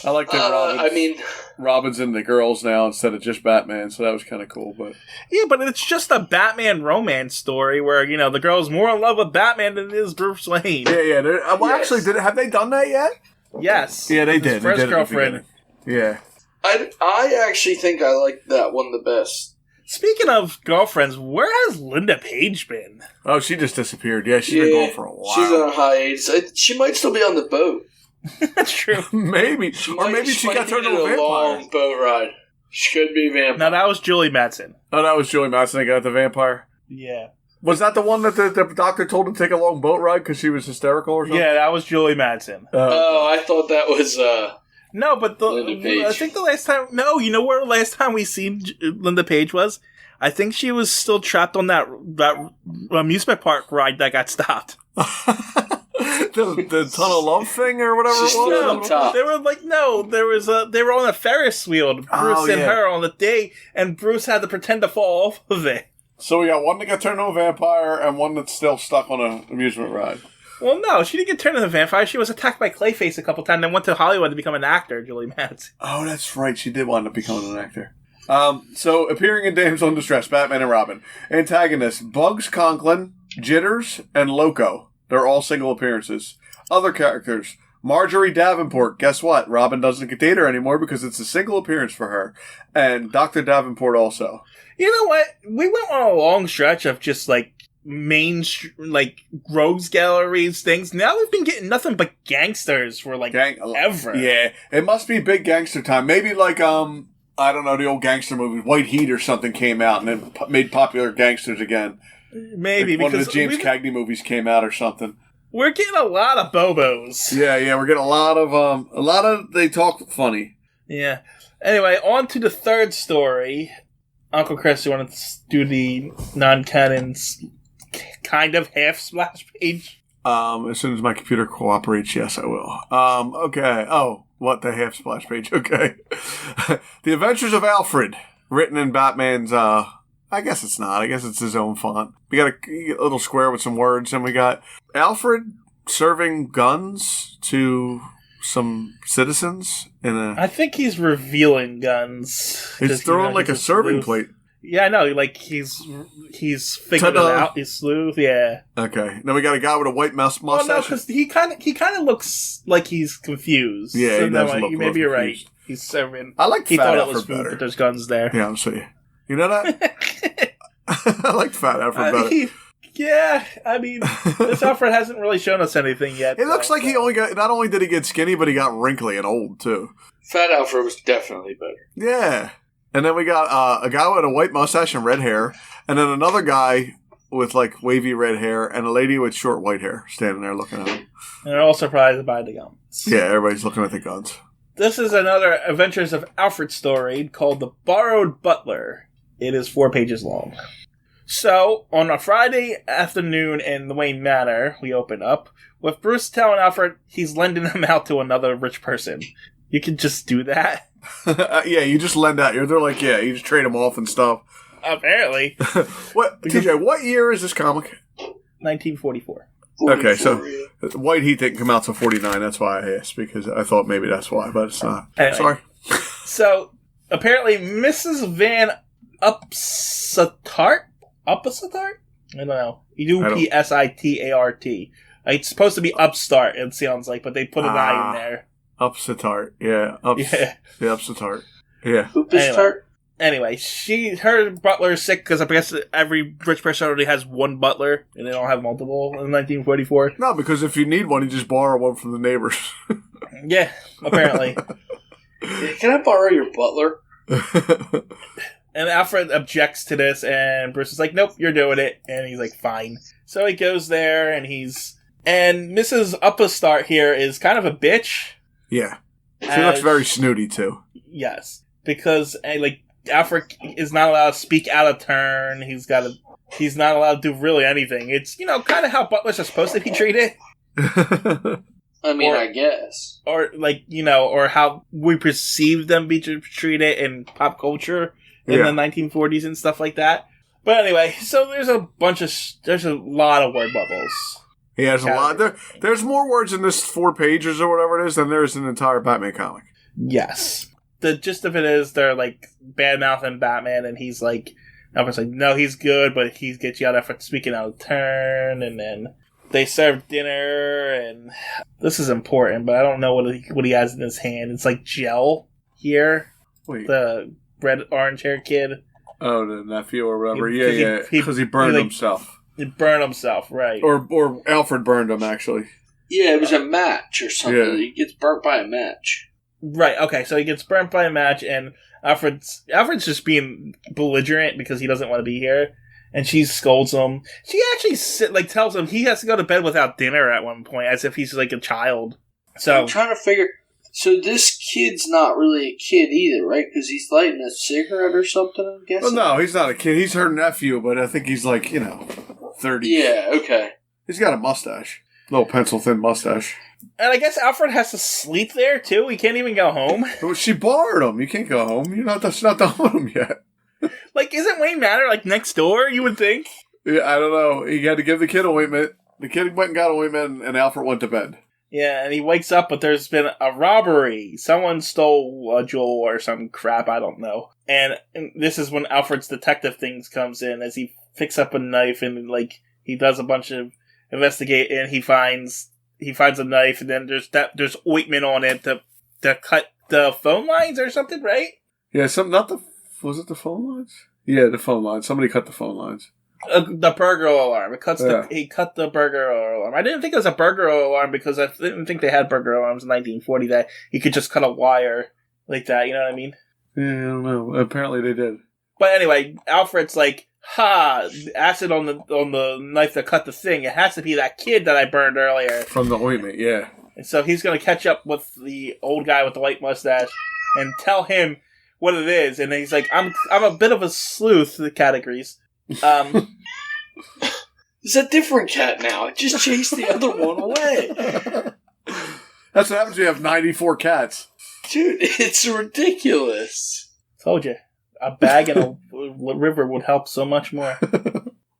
I like that Robin's in the girls now instead of just Batman, so that was kind of cool. But yeah, but it's just a Batman romance story where, the girl's more in love with Batman than it is Bruce Wayne. Yeah. Actually, have they done that yet? Yes. Yeah, they did. His first girlfriend. Yeah. I actually think I like that one the best. Speaking of girlfriends, where has Linda Page been? Oh, she just disappeared. Yeah, she's been gone for a while. She's on a hiatus. She might still be on the boat. That's true. Maybe. She got turned into a vampire. Long boat ride. She could be a vampire. No, that was Julie Madsen. Oh, that was Julie Madsen that got the vampire? Yeah. Was that the one that the doctor told him to take a long boat ride because she was hysterical or something? Yeah, that was Julie Madsen. I thought that was... No, but I think the last time... No, you know where the last time we seen Linda Page was? I think she was still trapped on that amusement park ride that got stopped. the tunnel love thing or whatever it was? No, they were like, they were on a Ferris wheel, Bruce and her on the day, and Bruce had to pretend to fall off of it. So we got one that got turned into a vampire and one that's still stuck on an amusement ride. Well, no, she didn't get turned into a vampire. She was attacked by Clayface a couple times and went to Hollywood to become an actor, Julie Madsen. Oh, that's right. She did wind up becoming an actor. So, appearing in Damsel in Distress, Batman and Robin. Antagonists, Bugs Conklin, Jitters, and Loco. They're all single appearances. Other characters, Marjorie Davenport. Guess what? Robin doesn't date her anymore because it's a single appearance for her. And Dr. Davenport also. You know what? We went on a long stretch of just, rogues galleries things. Now we've been getting nothing but gangsters for ever. Yeah, it must be big gangster time. Maybe I don't know, the old gangster movie White Heat or something came out and then made popular gangsters again. Maybe one of the James Cagney movies came out or something. We're getting a lot of Bobos. Yeah, we're getting a lot of they talk funny. Yeah. Anyway, on to the third story. Uncle Chris, you want to do the non-canon kind of half splash page? As soon as my computer cooperates, yes, I will. Okay. Oh, what the half splash page? Okay. The Adventures of Alfred, written in Batman's, I guess it's not. I guess it's his own font. We got a little square with some words, and we got Alfred serving guns to some citizens in a... I think he's revealing guns. He's throwing like a serving plate. Yeah, I know. Like he's figured it out. He's sleuth. Yeah. Okay. Now we got a guy with a white mustache. Well, no, because he kind of looks like he's confused. Yeah, so he does look maybe you're right. confused. He's serving. I like He Fat thought Alfred it was food, better. but there's guns there. Yeah, I'm sorry. You know that? I like Fat Alfred better. Yeah, I mean, this Alfred hasn't really shown us anything yet. It looks like he only got... Not only did he get skinny, but he got wrinkly and old, too. Fat Alfred was definitely better. Yeah. And then we got a guy with a white mustache and red hair, and then another guy with, like, wavy red hair, and a lady with short white hair standing there looking at him. And they're all surprised by the guns. Yeah, everybody's looking at the guns. This is another Adventures of Alfred story called The Borrowed Butler. It is 4 pages long. So, on a Friday afternoon in the Wayne Manor, we open up with Bruce telling Alfred he's lending him out to another rich person. You can just do that? Yeah, you just lend out. They're like, yeah, you just trade them off and stuff. Apparently. What, TJ, what year is this comic? 1944. Okay, so White Heat didn't come out till 49. That's why I asked, because I thought maybe that's why, but it's not. Anyway. Sorry. So, apparently, Mrs. Van Upsitart? Upsitart? I don't know. Upsitart. It's supposed to be Upstart, it sounds like, but they put an I in there. Upsitart. Yeah. Yeah, Upsitart. Yeah. Anyway, her butler is sick because I guess every rich person already has one butler, and they don't have multiple in 1944. No, because if you need one, you just borrow one from the neighbors. Yeah, apparently. Can I borrow your butler? And Alfred objects to this, and Bruce is like, nope, you're doing it. And he's like, fine. So he goes there, and Mrs. Upstart here is kind of a bitch. Yeah. She looks very snooty, too. Yes. Because, Alfred is not allowed to speak out of turn. He's not allowed to do really anything. It's, kind of how butlers are supposed to be treated. I mean, I guess. Or, or how we perceive them be treated in pop culture in the 1940s and stuff like that. But anyway, so there's a lot of word bubbles. Yeah, there's a lot. There's more words in this 4 pages or whatever it is than there is in an entire Batman comic. Yes. The gist of it is they're, bad-mouthing Batman, and he's Alfred's like, no, he's good, but he gets yelled at for speaking out of turn, and then they serve dinner, and this is important, but I don't know what he has in his hand. It's like gel here. Wait. The red orange hair kid. Oh, the nephew or whatever. Because he burned himself. He burned himself, right. Or Alfred burned him, actually. Yeah, it was a match or something. Yeah. He gets burnt by a match. Right, okay, so he gets burnt by a match, and Alfred's just being belligerent because he doesn't want to be here, and she scolds him. She actually tells him he has to go to bed without dinner at one point, as if he's a child. So I'm trying to figure... So this kid's not really a kid either, right? Because he's lighting a cigarette or something, I'm guessing? Well, no, he's not a kid. He's her nephew, but I think he's 30. Yeah, okay. He's got a mustache. Little pencil-thin mustache. And I guess Alfred has to sleep there, too? He can't even go home? Well, she borrowed him. You can't go home. That's not done with him yet. Isn't Wayne Manor, next door, you would think? Yeah, I don't know. He had to give the kid ointment. The kid went and got ointment, and Alfred went to bed. Yeah, and he wakes up, but there's been a robbery. Someone stole a jewel or some crap, I don't know. And this is when Alfred's detective things comes in, as he picks up a knife and, he does a bunch of investigating, and he finds a knife, and then there's ointment on it to cut the phone lines or something, right? Yeah, was it the phone lines? Yeah, the phone lines. Somebody cut the phone lines. The burglar alarm. He cut the burglar alarm. I didn't think it was a burglar alarm because I didn't think they had burglar alarms in 1940 that you could just cut a wire like that. You know what I mean? Yeah, I don't know. Apparently they did. But anyway, Alfred's like, "Ha! Acid on the knife that cut the thing. It has to be that kid that I burned earlier from the ointment." Yeah. And so he's gonna catch up with the old guy with the white mustache and tell him what it is. And he's like, "I'm a bit of a sleuth." The cat agrees. It's a different cat now. I just chased the other one away. That's what happens when you have 94 cats. Dude, it's ridiculous. Told you. A bag in a river would help so much more.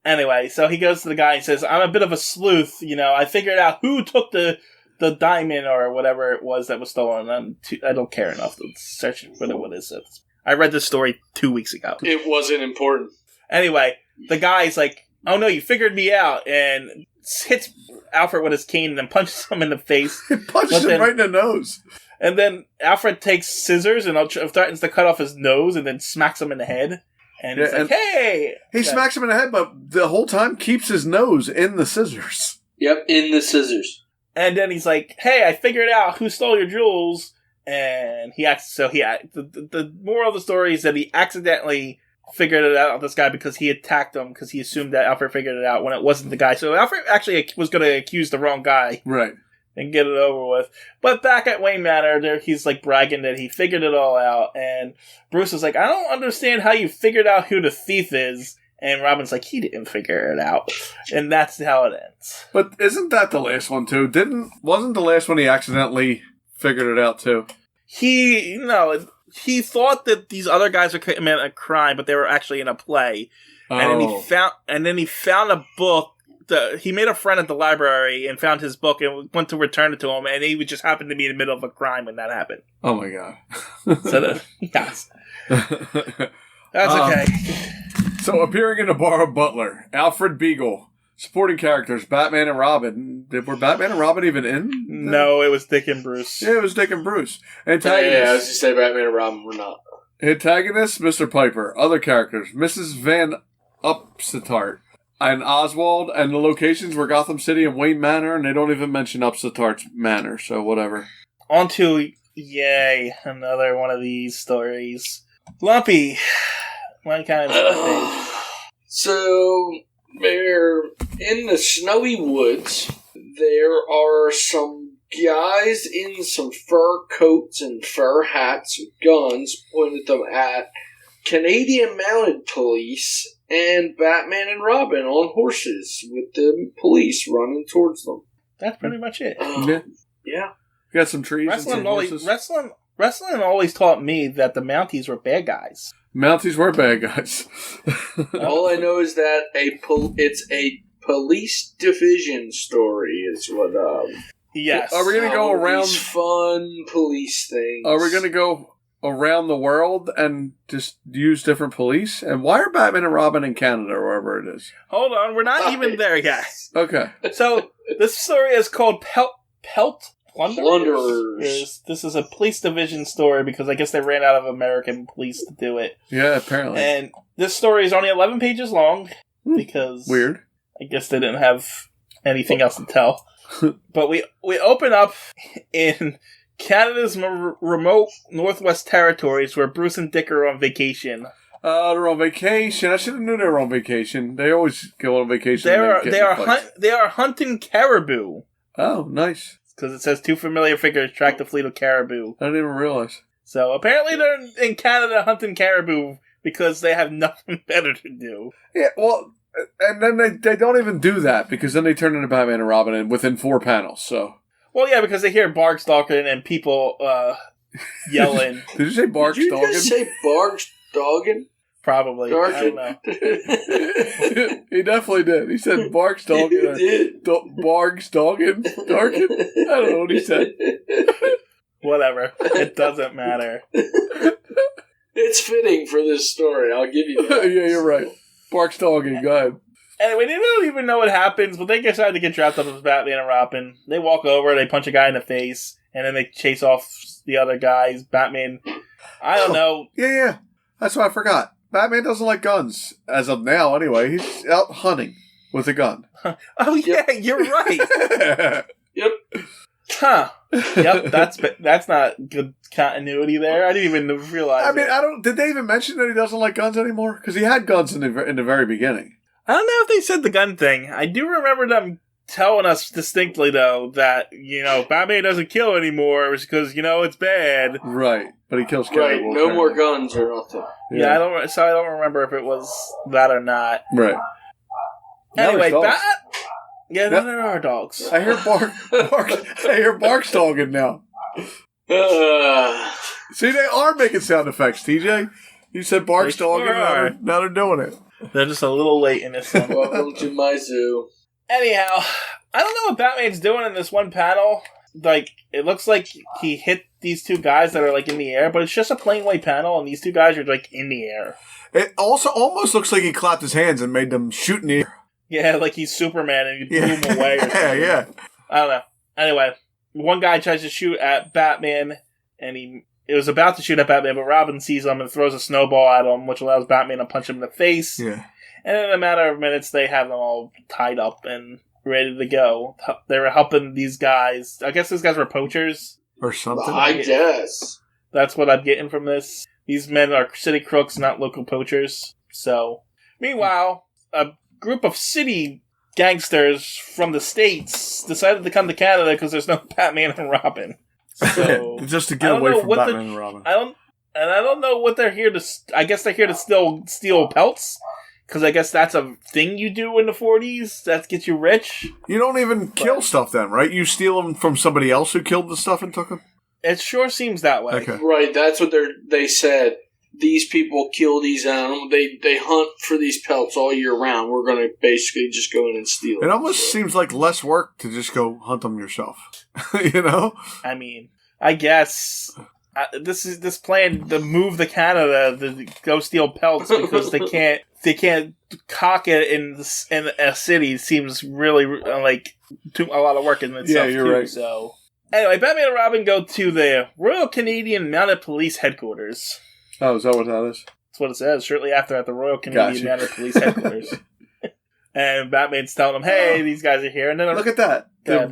Anyway, so he goes to the guy and says, I'm a bit of a sleuth, I figured out who took the diamond or whatever it was that was stolen. I don't care enough to search for what it is. I read this story 2 weeks ago. It wasn't important. Anyway, the guy's like, oh no, you figured me out, and hits Alfred with his cane and then punches him in the face. He punches him right in the nose. And then Alfred takes scissors and threatens to cut off his nose and then smacks him in the head. And he's like, hey! He smacks him in the head, but the whole time keeps his nose in the scissors. Yep, in the scissors. And then he's like, hey, I figured out who stole your jewels. And the moral of the story is that he accidentally figured it out, this guy, because he attacked him, because he assumed that Alfred figured it out when it wasn't the guy. So Alfred actually was going to accuse the wrong guy. Right. And get it over with. But back at Wayne Manor, there he's like bragging that he figured it all out. And Bruce is like, I don't understand how you figured out who the thief is. And Robin's like, he didn't figure it out. And that's how it ends. But isn't that the last one too? Wasn't the last one he accidentally figured it out too? He thought that these other guys were committing a crime, but they were actually in a play. Oh. And then he found a book. He made a friend at the library and found his book and went to return it to him, and he just happened to be in the middle of a crime when that happened. Oh my god! Yes, that's okay. So appearing in the bar of Butler, Alfred Beagle. Supporting characters: Batman and Robin. Were Batman and Robin even in? No, it was Dick and Bruce. Yeah, it was Dick and Bruce. Antagonists. Yeah, as you say, Batman and Robin were not. Antagonists: Mr. Piper. Other characters: Mrs. Van Upsitart and Oswald, and the locations were Gotham City and Wayne Manor, and they don't even mention Upsitart's Manor, so whatever. On to, yay, another one of these stories. Lumpy. One kind of So, they're in the snowy woods. There are some guys in some fur coats and fur hats with guns pointed them at Canadian Mounted Police and Batman and Robin on horses with the police running towards them. That's pretty much it. Yeah. Got some trees Wrestling and some horses. Wrestling always taught me that the Mounties were bad guys. Mounties were bad guys. All I know is that it's a police division story is what... yes. Are we going to go around... These fun police things. Are we going to go around the world and just use different police? And why are Batman and Robin in Canada or wherever it is? Hold on, we're not even there yet. Okay. So, this story is called Pelt Plunderers. This is a police division story because I guess they ran out of American police to do it. Yeah, apparently. And this story is only 11 pages long because... Weird. I guess they didn't have anything else to tell. But we open up in Canada's remote Northwest Territories where Bruce and Dick are on vacation. They're on vacation. I should have known they were on vacation. They always go on vacation. They are hunting caribou. Oh, nice. Because it says two familiar figures tracked a fleet of caribou. I didn't even realize. So apparently they're in Canada hunting caribou because they have nothing better to do. Yeah, well, and then they don't even do that because then they turn into Batman and Robin within 4 panels. So. Well, yeah, because they hear bark stalking and people yelling. Did you say bark stalking? Did you just say bark stalking? Probably. I don't know. He definitely did. He said bark stalking. He did. Bark stalking. Darkin. I don't know what he said. Whatever. It doesn't matter. It's fitting for this story. I'll give you that. Yeah, you're right. Bark stalking. Go ahead. Anyway, they don't even know what happens, but they decide to get trapped up with Batman and Robin. They walk over, they punch a guy in the face, and then they chase off the other guys. Batman, I don't know. Yeah. That's what I forgot. Batman doesn't like guns, as of now anyway. He's out hunting with a gun. Oh, yeah, you're right. Yep. Huh. Yep, that's not good continuity there. I didn't even realize I mean, did they even mention that he doesn't like guns anymore? Because he had guns in the very beginning. I don't know if they said the gun thing. I do remember them telling us distinctly, though, that, Batman doesn't kill anymore because, it's bad. Right. But he kills Right. cannibals. No more guns or nothing. Yeah, I don't remember if it was that or not. Right. Anyway, yeah, there are dogs. I hear bark stalking now. Uh, See, they are making sound effects, TJ. You said bark stalking, now they're doing it. They're just a little late in this one. Welcome to my zoo. Anyhow, I don't know what Batman's doing in this one panel. Like, it looks like he hit these two guys that are, like, in the air, but it's just a plain white panel, and these two guys are, like, in the air. It also almost looks like he clapped his hands and made them shoot in the air. Yeah, like he's Superman and he blew him away or something. Yeah. I don't know. Anyway, one guy tries to shoot at Batman, and it was about to shoot at Batman, but Robin sees him and throws a snowball at him, which allows Batman to punch him in the face. Yeah. And in a matter of minutes, they have them all tied up and ready to go. They were helping these guys. I guess these guys were poachers. Or something. I guess. That's what I'm getting from this. These men are city crooks, not local poachers. So, meanwhile, a group of city gangsters from the States decided to come to Canada because there's no Batman and Robin. So, just to get away from Batman and Robin. I don't know what they're here to... I guess they're here to still steal pelts. Because I guess that's a thing you do in the 40s. That gets you rich. You don't even kill stuff then, right? You steal them from somebody else who killed the stuff and took them? It sure seems that way. Okay. Right, that's what they said. These people kill these animals. They hunt for these pelts all year round. We're going to basically just go in and steal them. It almost seems like less work to just go hunt them yourself. You know? I mean, I guess... this plan to move to Canada to go steal pelts because they can't cock it in a city seems really like a lot of work in itself. Yeah, you're too, right. So anyway, Batman and Robin go to the Royal Canadian Mounted Police headquarters. Oh, is that what that is? That's what it says. Shortly after, at the Royal Canadian Mounted Police headquarters, and Batman's telling them, "Hey, these guys are here." And then look at that.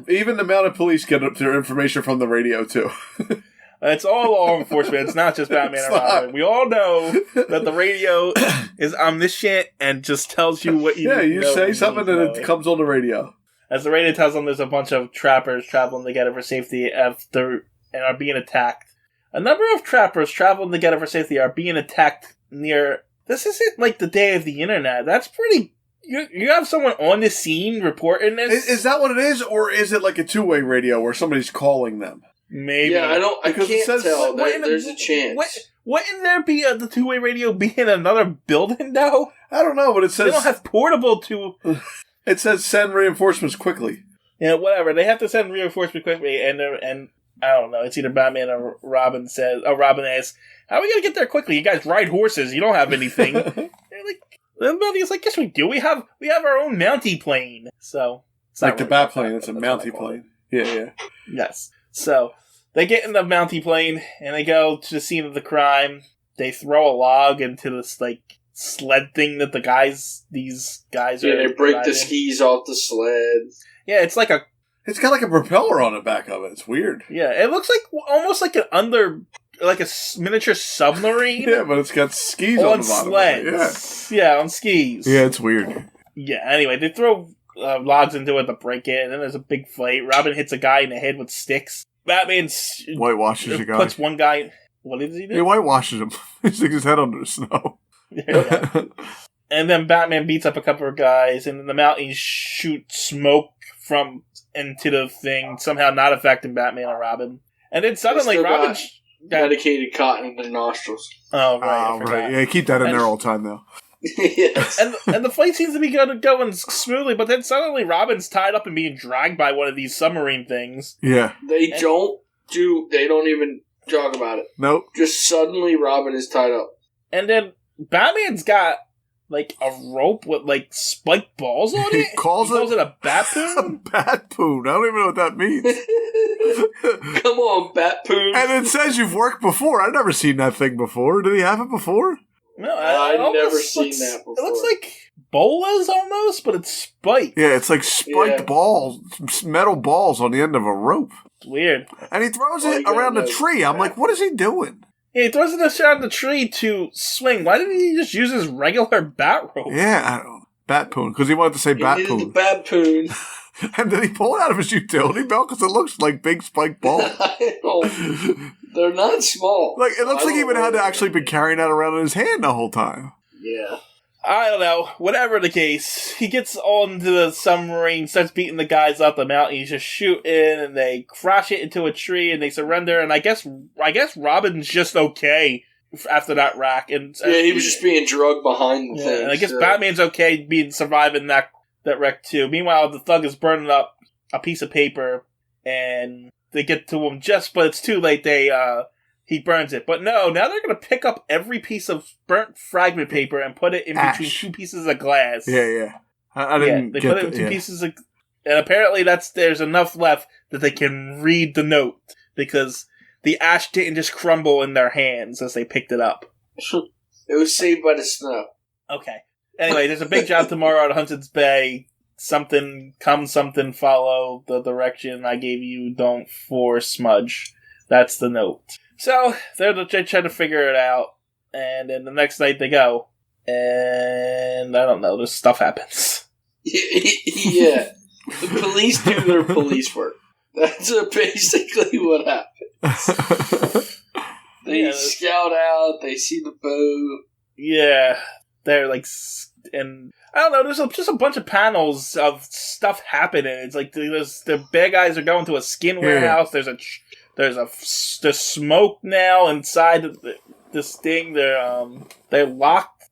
Even the Mounted Police get their information from the radio too. It's all law enforcement. It's not just Batman and Robin. We all know that the radio is omniscient and just tells you what you you say something and it comes on the radio. As the radio tells them, there's a bunch of trappers traveling together for safety and are being attacked. A number of trappers traveling together for safety are being attacked near... This isn't like the day of the internet. That's pretty... You have someone on the scene reporting this? Is that what it is? Or is it like a two-way radio where somebody's calling them? Maybe. Yeah, I can't tell. There's a chance. Wouldn't there be the two-way radio be in another building, though? I don't know, but it says... They don't have portable to... It says send reinforcements quickly. Yeah, whatever. They have to send reinforcements quickly, and I don't know. It's either Batman or Robin says... Oh, Robin asks, how are we going to get there quickly? You guys ride horses. You don't have anything. They're like... The Mounties like, yes, we do. We have our own Mountie plane. So... It's like the Bat plane. It's a Mountie plane. Yeah. Yes. So, they get in the Mountie plane, and they go to the scene of the crime. They throw a log into this, like, sled thing that these guys are... Yeah, they break driving. the skis off the sled. Yeah, it's like a... It's got like a propeller on the back of it. It's weird. Yeah, it looks like almost like like a miniature submarine. Yeah, but it's got skis on the bottom. Sleds. Yeah, on skis. Yeah, it's weird. Yeah, anyway, they throw logs into it to break it, and then there's a big fight. Robin hits a guy in the head with sticks. Batman whitewashes a guy. Puts one guy... What does he do? He whitewashes him. He sticks his head under the snow. Yeah. And then Batman beats up a couple of guys, and then the Mounties shoot smoke into the thing, somehow not affecting Batman or Robin. And then suddenly Robin... Medicated cotton in their nostrils. Oh, right. Right. Yeah, keep that in there all the time, though. Yes. And the fight seems to be going smoothly, but then suddenly Robin's tied up and being dragged by one of these submarine things. Yeah. They don't even talk about it. Nope. Just suddenly Robin is tied up. And then Batman's got like a rope with like spiked balls on it. He calls it a bat poon? A bat poon. I don't even know what that means. Come on, bat poon. And it says you've worked before. I've never seen that thing before. Did he have it before? No, I've never seen that before. It looks like bolas almost, but it's spiked. Yeah, it's like spiked balls, metal balls on the end of a rope. It's weird. And he throws it around a tree. I'm like, what is he doing? Yeah, he throws it around the tree to swing. Why didn't he just use his regular bat rope? Yeah, I don't know. Bat poon, because he wanted to say bat poon. The bat poon. And then he pulled it out of his utility belt because it looks like big spiked balls. They're not small. Like it looks like he would have actually been carrying that around in his hand the whole time. Yeah. I don't know. Whatever the case, he gets onto the submarine, starts beating the guys up. The Mounties just shoot in, and they crash it into a tree, and they surrender. And I guess Robin's just okay after that wreck. And he was just being drugged behind the thing. And I guess Batman's okay surviving that wreck too. Meanwhile, the thug is burning up a piece of paper, and they get to him but it's too late. He burns it. But no, now they're going to pick up every piece of burnt fragment paper and put it in between two pieces of glass. Yeah. I didn't they get put it in two pieces of... And apparently there's enough left that they can read the note, because the ash didn't just crumble in their hands as they picked it up. It was saved by the snow. Okay. Anyway, there's a big job tomorrow at Hudson's Bay. Something come, something follow. The direction I gave you, don't smudge. That's the note. So, they're trying to figure it out. And then the next night they go. And I don't know, this stuff happens. Yeah. The police do their police work. That's basically what happens. They scout out, they see the boat. Yeah. They're like... And I don't know, there's just a bunch of panels of stuff happening. It's like the bad guys are going to a skin warehouse. There's smoke now inside of this thing. They're locked.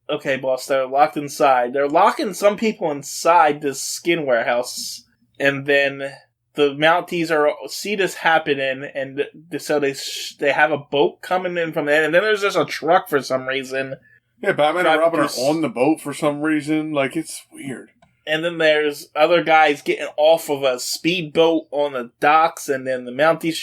Okay, boss, they're locked inside. They're locking some people inside this skin warehouse, and then the Mounties see this happening, and so they have a boat coming in from there, and then there's just a truck for some reason. Yeah, Batman and Robin are on the boat for some reason. Like, it's weird. And then there's other guys getting off of a speedboat on the docks, and then the Mounties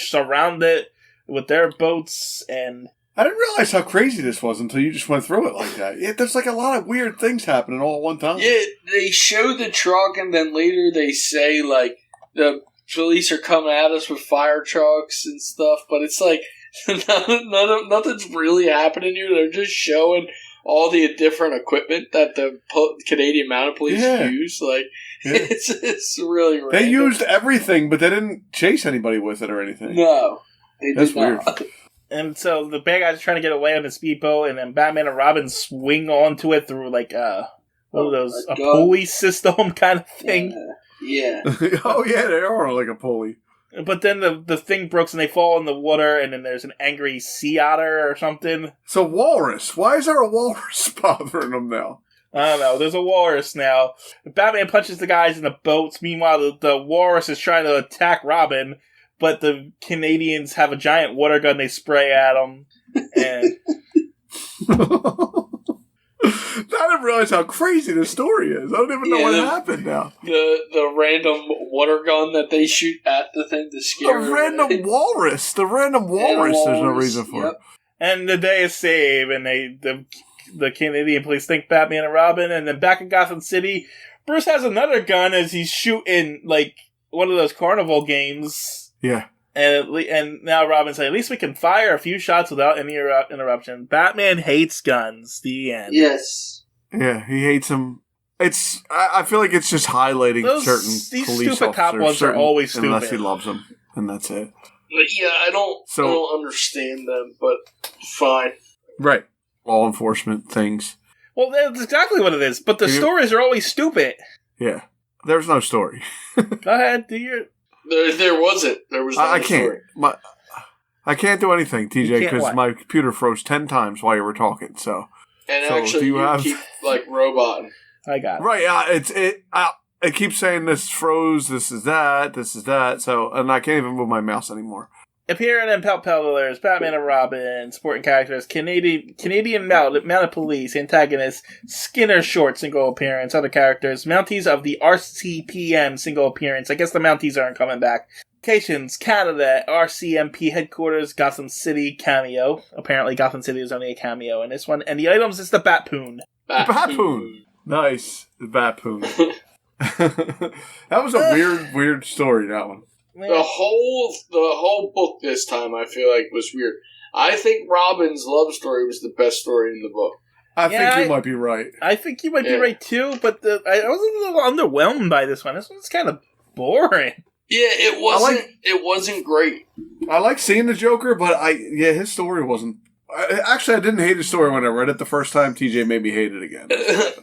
surround it with their boats, and... I didn't realize how crazy this was until you just went through it like that. Yeah, there's like a lot of weird things happening all at one time. Yeah, they show the truck, and then later they say, like, the police are coming at us with fire trucks and stuff, but it's like, nothing's really happening here. They're just showing all the different equipment that the Canadian Mounted Police use. Like, it's really random. They used everything, but they didn't chase anybody with it or anything. No. That's weird. And so the bad guys are trying to get away on the speedboat, and then Batman and Robin swing onto it through like a pulley system kind of thing. Yeah. Oh yeah, they are like a pulley. But then the thing breaks and they fall in the water, and then there's an angry sea otter or something. So walrus. Why is there a walrus bothering them now? I don't know. There's a walrus now. Batman punches the guys in the boats. Meanwhile, the walrus is trying to attack Robin. But the Canadians have a giant water gun they spray at them. And I didn't realize how crazy this story is. I don't even know what happened now. The random water gun that they shoot at the thing to scare The random walrus. There's no reason for it. And the day is saved, and the Canadian police think Batman and Robin. And then back in Gotham City, Bruce has another gun as he's shooting like one of those carnival games. Yeah. And now Robin's like, at least we can fire a few shots without any interruption. Batman hates guns. The end. Yes. Yeah, he hates them. I feel like it's just highlighting these police stupid cop ones are always stupid. Unless he loves them, and that's it. Yeah, I don't understand them, but fine. Right. Law enforcement things. Well, that's exactly what it is. But the stories are always stupid. Yeah. There's no story. Go ahead, do your... There wasn't. There was no I can't. story. I can't do anything, TJ, because my computer froze 10 times while you were talking. So, and actually, you keep like robot. I got it. Right. It keeps saying this froze. This is that. So, and I can't even move my mouse anymore. Appearing in Pelt Peddlers, Batman and Robin, supporting characters, Canadian Mounted Police, antagonist, Skinner Short, single appearance, other characters, Mounties of the RCPM, single appearance. I guess the Mounties aren't coming back. Locations, Canada, RCMP headquarters, Gotham City, cameo. Apparently Gotham City is only a cameo in this one. And the items is the Batpoon. Batpoon! Nice. The Batpoon. That was a weird story, that one. The whole book this time, I feel like, was weird. I think Robin's love story was the best story in the book. I think you might be right. I think you might be right, too, but I was a little underwhelmed by this one. This one's kind of boring. Yeah, it wasn't great. I like seeing the Joker, but his story wasn't... Actually, I didn't hate his story when I read it the first time. TJ made me hate it again.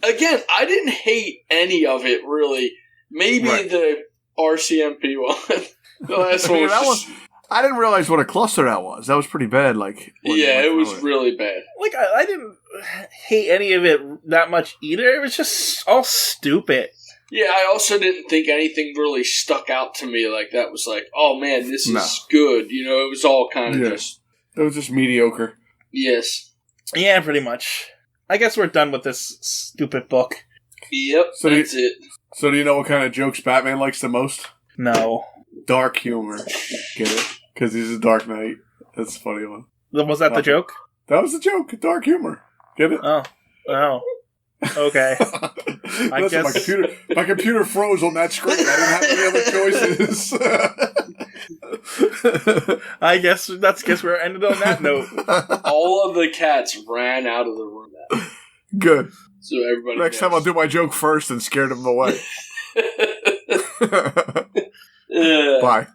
Again, I didn't hate any of it, really. Maybe the RCMP one. The last one was I didn't realize what a cluster that was. That was pretty bad. Like, Yeah, it was really bad. Like, I didn't hate any of it that much either. It was just all stupid. Yeah, I also didn't think anything really stuck out to me like that was like, oh man, this is good. You know, it was all kind of just... It was just mediocre. Yes. Yeah, pretty much. I guess we're done with this stupid book. Yep, so that's it. So do you know what kind of jokes Batman likes the most? No. Dark humor. Get it? Because he's a Dark Knight. That's a funny one. Was that the joke? That was the joke. Dark humor. Get it? Oh. Okay. Listen, my computer froze on that screen. I didn't have any other choices. I guess we're ended on that note. All of the cats ran out of the room. Good. So everybody Next time I'll do my joke first and scare them away. Bye.